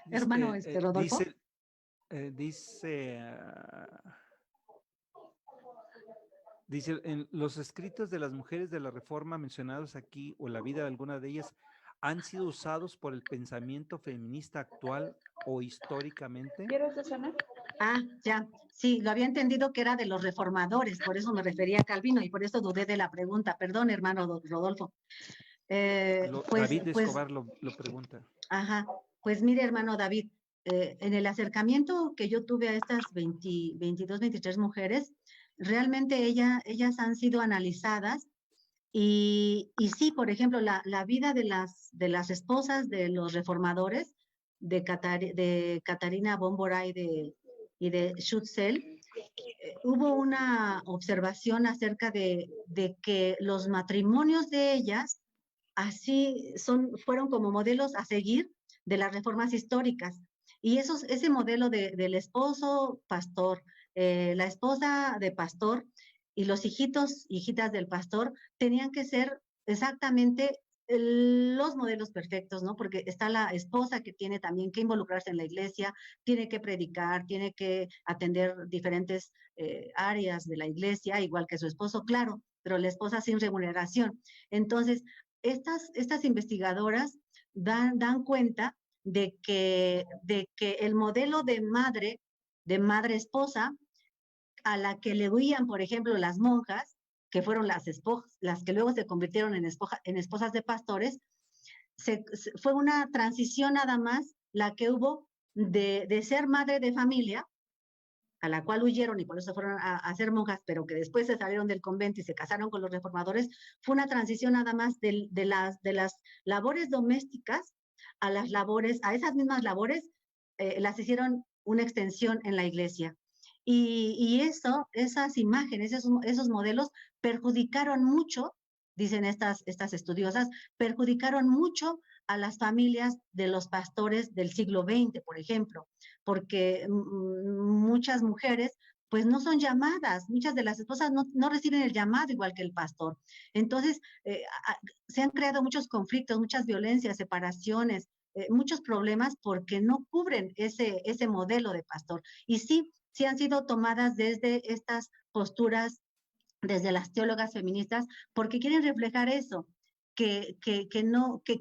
Hermano, Rodolfo. Dice, en los escritos de las mujeres de la Reforma mencionados aquí, o la vida de alguna de ellas, ¿han sido usados por el pensamiento feminista actual o históricamente? Ah, ya, sí, lo había entendido que era de los reformadores, por eso me refería a Calvino y por eso dudé de la pregunta. Perdón, hermano Rodolfo. David Escobar lo pregunta. Ajá, pues mire, hermano David, en el acercamiento que yo tuve a estas 22, 23 mujeres, realmente ellas han sido analizadas y sí, por ejemplo, la vida de las esposas de los reformadores, de Catarina Bomboray y de Schutzel, hubo una observación acerca de que los matrimonios de ellas así fueron como modelos a seguir de las reformas históricas. Y ese modelo del esposo pastor, la esposa de pastor y los hijitas del pastor tenían que ser exactamente los modelos perfectos, ¿no? Porque está la esposa que tiene también que involucrarse en la iglesia, tiene que predicar, tiene que atender diferentes áreas de la iglesia, igual que su esposo, claro, pero la esposa sin remuneración. Entonces, estas investigadoras dan cuenta de que el modelo de madre esposa, a la que le huían, por ejemplo, las monjas, que fueron las que luego se convirtieron en esposas de pastores, fue una transición nada más la que hubo de ser madre de familia, a la cual huyeron y por eso fueron a ser monjas, pero que después se salieron del convento y se casaron con los reformadores, fue una transición nada más de las labores domésticas a esas mismas labores, las hicieron una extensión en la iglesia. Y esas imágenes, esos modelos perjudicaron mucho, dicen estas estudiosas, perjudicaron mucho a las familias de los pastores del siglo XX, por ejemplo, porque muchas mujeres pues no son llamadas, muchas de las esposas no reciben el llamado igual que el pastor. Entonces, se han creado muchos conflictos, muchas violencias, separaciones, muchos problemas porque no cubren ese modelo de pastor. Y sí han sido tomadas desde estas posturas, desde las teólogas feministas, porque quieren reflejar eso, que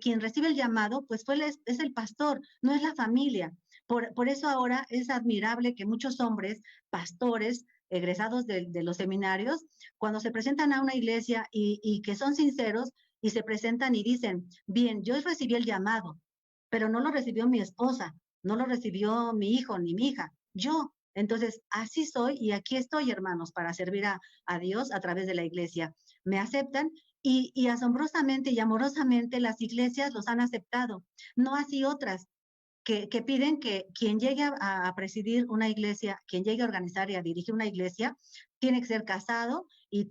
quien recibe el llamado, pues es el pastor, no es la familia. Por eso ahora es admirable que muchos hombres, pastores, egresados de los seminarios, cuando se presentan a una iglesia y que son sinceros y se presentan y dicen, bien, yo recibí el llamado, pero no lo recibió mi esposa, no lo recibió mi hijo ni mi hija, yo. Entonces, así soy y aquí estoy, hermanos, para servir a Dios a través de la iglesia. Me aceptan y asombrosamente y amorosamente las iglesias los han aceptado, no así otras que piden que quien llegue a presidir una iglesia, quien llegue a organizar y a dirigir una iglesia, tiene que ser casado y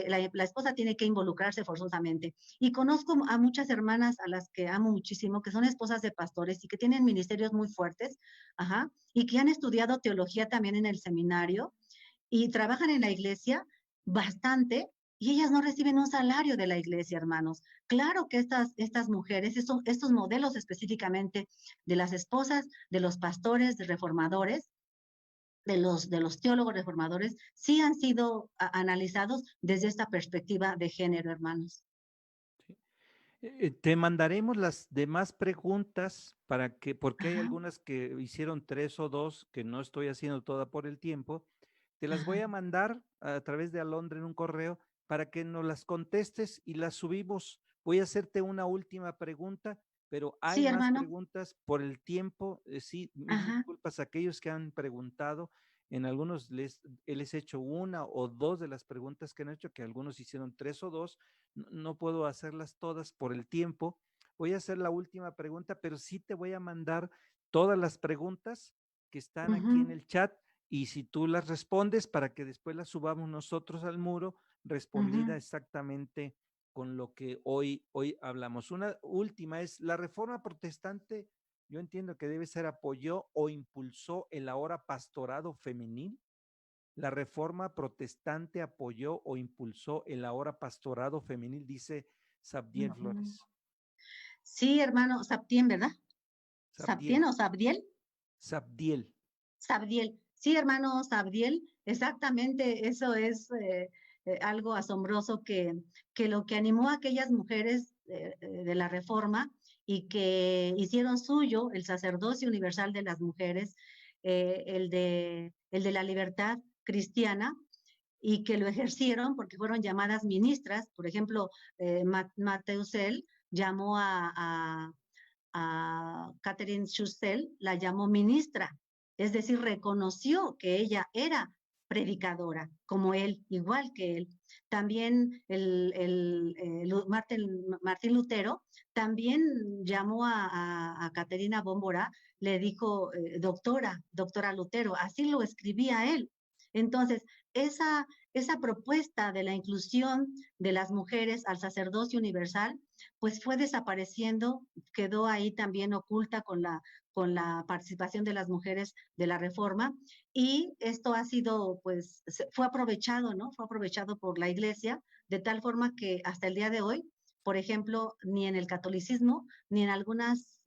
la esposa tiene que involucrarse forzosamente. Y conozco a muchas hermanas a las que amo muchísimo, que son esposas de pastores y que tienen ministerios muy fuertes, y que han estudiado teología también en el seminario y trabajan en la iglesia bastante, y ellas no reciben un salario de la iglesia, hermanos. Claro que estas mujeres, estos modelos específicamente de las esposas, de los pastores, de reformadores, de los teólogos reformadores, sí han sido analizados desde esta perspectiva de género, hermanos. Te mandaremos las demás preguntas porque hay Ajá. algunas que hicieron 3 o 2 que no estoy haciendo toda por el tiempo. Te las voy Ajá. a mandar a través de Alondra en un correo para que nos las contestes y las subimos. Voy a hacerte una última pregunta, pero hay Sí, más hermano. preguntas por el tiempo. Sí, mil Ajá. disculpas a aquellos que han preguntado. En algunos les he hecho una o dos de las preguntas que han hecho, que algunos hicieron 3 o 2. No puedo hacerlas todas por el tiempo. Voy a hacer la última pregunta, pero sí te voy a mandar todas las preguntas que están aquí en el chat, y si tú las respondes para que después las subamos nosotros al muro, respondida exactamente con lo que hoy hablamos. Una última es, ¿la reforma protestante, yo entiendo que debe ser apoyó o impulsó el ahora pastorado femenil? ¿La reforma protestante apoyó o impulsó el ahora pastorado femenil? Dice Sabdiel Flores. Sí, hermano, Sabtien, ¿verdad? Sabdiel. ¿Sabtien o Sabdiel? Sabdiel. Sabdiel. Sí, hermano Sabdiel, exactamente, eso es algo asombroso que lo que animó a aquellas mujeres de la Reforma y que hicieron suyo el sacerdocio universal de las mujeres, el de la libertad cristiana, y que lo ejercieron porque fueron llamadas ministras. Por ejemplo, Matteusel llamó a Catherine Schussel, la llamó ministra, es decir, reconoció que ella era predicadora, como él, igual que él. También Martín Lutero también llamó a Caterina Bómbora, le dijo doctora Lutero, así lo escribía él. Entonces, esa propuesta de la inclusión de las mujeres al sacerdocio universal, pues fue desapareciendo, quedó ahí también oculta con la participación de las mujeres de la Reforma, y esto ha sido, pues, fue aprovechado, ¿no? Fue aprovechado por la Iglesia, de tal forma que hasta el día de hoy, por ejemplo, ni en el catolicismo, ni en algunas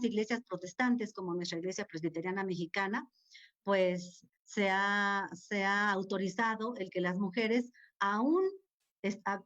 iglesias protestantes, como nuestra iglesia presbiteriana mexicana, pues se ha autorizado el que las mujeres, aún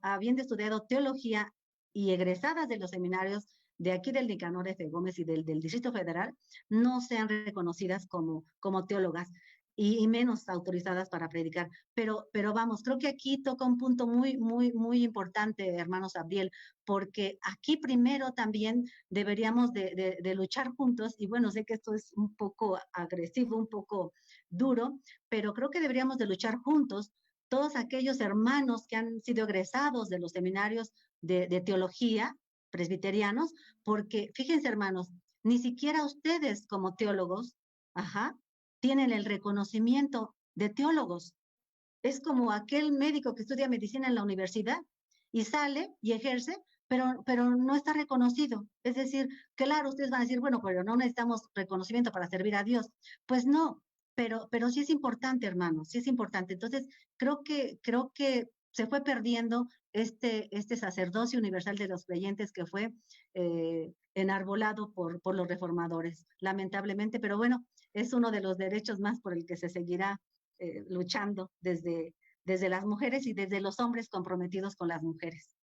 habiendo estudiado teología y egresadas de los seminarios de aquí del Nicanor F. Gómez y del Distrito Federal, no sean reconocidas como teólogas y menos autorizadas para predicar. Pero vamos, creo que aquí toca un punto muy, muy, muy importante, hermanos Abdiel, porque aquí primero también deberíamos de luchar juntos, y bueno, sé que esto es un poco agresivo, un poco duro, pero creo que deberíamos de luchar juntos, todos aquellos hermanos que han sido egresados de los seminarios de teología presbiterianos, porque fíjense, hermanos, ni siquiera ustedes como teólogos, tienen el reconocimiento de teólogos. Es como aquel médico que estudia medicina en la universidad y sale y ejerce, pero no está reconocido. Es decir, claro, ustedes van a decir, bueno, pero no necesitamos reconocimiento para servir a Dios. Pues no, pero sí es importante, hermano, sí es importante. Entonces, creo que se fue perdiendo este sacerdocio universal de los creyentes que fue enarbolado por los reformadores, lamentablemente, pero bueno, es uno de los derechos más por el que se seguirá luchando desde las mujeres y desde los hombres comprometidos con las mujeres.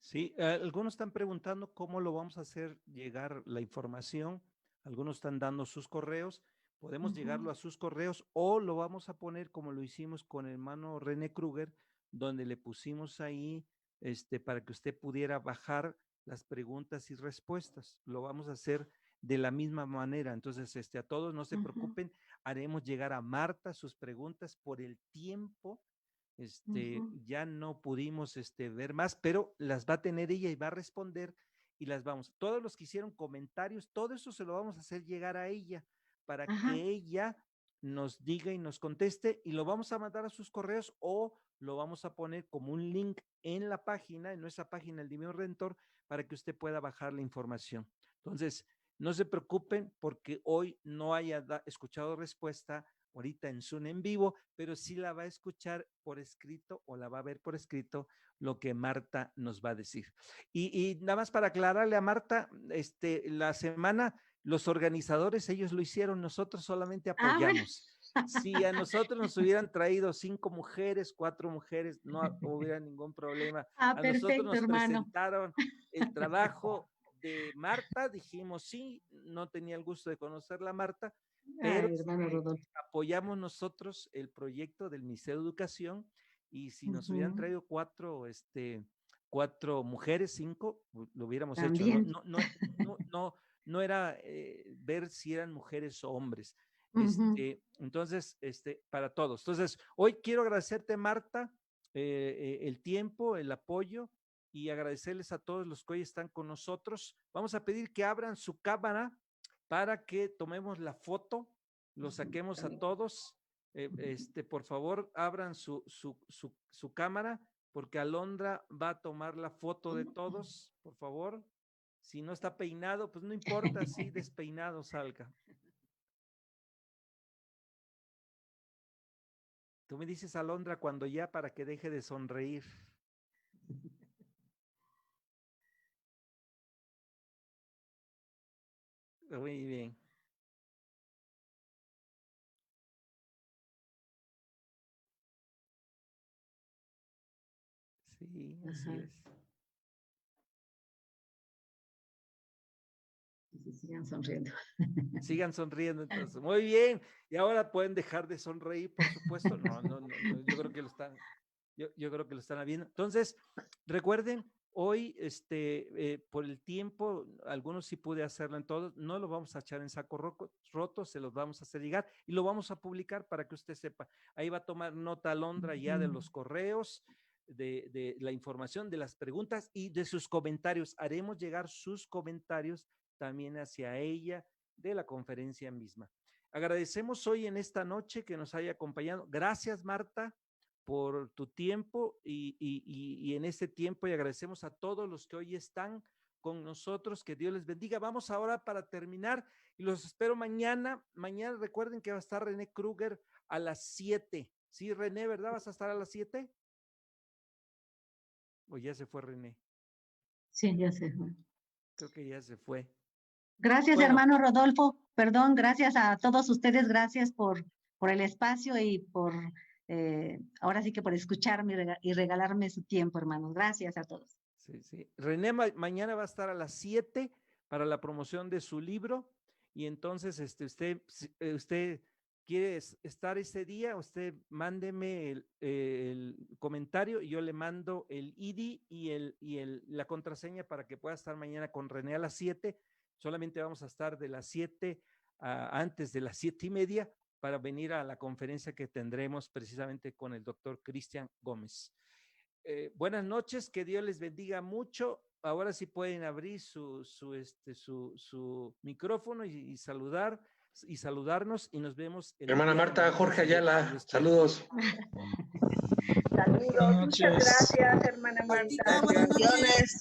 Sí, algunos están preguntando cómo lo vamos a hacer llegar la información. Algunos están dando sus correos. Podemos llegarlo a sus correos o lo vamos a poner como lo hicimos con el hermano René Kruger, donde le pusimos ahí para que usted pudiera bajar las preguntas y respuestas. Lo vamos a hacer de la misma manera. Entonces, a todos no se preocupen, haremos llegar a Marta sus preguntas. Por el tiempo ya no pudimos ver más, pero las va a tener ella y va a responder, y todos los que hicieron comentarios, todo eso se lo vamos a hacer llegar a ella para que ella nos diga y nos conteste, y lo vamos a mandar a sus correos o lo vamos a poner como un link en la página, en nuestra página, el Divino Redentor, para que usted pueda bajar la información. Entonces, no se preocupen porque hoy no haya escuchado respuesta ahorita en Zoom en vivo, pero sí la va a escuchar por escrito o la va a ver por escrito lo que Marta nos va a decir. Y nada más para aclararle a Marta, la semana, los organizadores, ellos lo hicieron, nosotros solamente apoyamos. Si a nosotros nos hubieran traído 5 mujeres, 4 mujeres, no hubiera ningún problema. A perfecto, nosotros nos hermano. Presentaron el trabajo de Marta, dijimos sí, no tenía el gusto de conocerla Marta, pero apoyamos nosotros el proyecto del Ministerio de Educación, y si nos hubieran traído 4 mujeres, 5, lo hubiéramos también hecho. No era ver si eran mujeres o hombres. Entonces, para todos. Entonces, hoy quiero agradecerte, Marta, el tiempo, el apoyo, y agradecerles a todos los que hoy están con nosotros. Vamos a pedir que abran su cámara para que tomemos la foto, lo saquemos a todos. Por favor, abran su cámara, porque Alondra va a tomar la foto de todos, por favor. Si no está peinado, pues no importa, si despeinado salga. Tú me dices, Alondra, cuando ya, para que deje de sonreír. Muy bien. Sí, así es. Sigan sonriendo. Sigan sonriendo, entonces. Muy bien. Y ahora pueden dejar de sonreír, por supuesto. No, yo creo que lo están, yo creo que lo están viendo. Entonces, recuerden, hoy, por el tiempo, algunos sí pude hacerlo en todos, no lo vamos a echar en saco roto, se los vamos a hacer llegar y lo vamos a publicar para que usted sepa. Ahí va a tomar nota Alondra ya de los correos, de la información, de las preguntas y de sus comentarios. Haremos llegar sus comentarios también hacia ella de la conferencia misma. Agradecemos hoy en esta noche que nos haya acompañado. Gracias, Marta, por tu tiempo y en este tiempo, y agradecemos a todos los que hoy están con nosotros, que Dios les bendiga. Vamos ahora para terminar y los espero mañana. Mañana recuerden que va a estar René Kruger a las 7. Sí, René, ¿verdad? ¿Vas a estar a las 7? ¿O ya se fue René? Sí, ya se fue. Creo que ya se fue. Gracias, hermano Rodolfo. Perdón, gracias a todos ustedes. Gracias por el espacio y por, ahora sí que por escucharme y regalarme su tiempo, hermanos. Gracias a todos. Sí. René mañana va a estar a las 7 para la promoción de su libro, y entonces usted quiere estar ese día, usted mándeme el comentario y yo le mando el ID y la contraseña para que pueda estar mañana con René a las 7. Solamente vamos a estar de las 7 antes de las 7:30 para venir a la conferencia que tendremos precisamente con el doctor Cristian Gómez. Buenas noches, que Dios les bendiga mucho. Ahora sí pueden abrir su micrófono y saludarnos, y nos vemos. Hermana Marta, Jorge Ayala, saludos. Saludos, muchas gracias, hermana Marta. Bendiciones.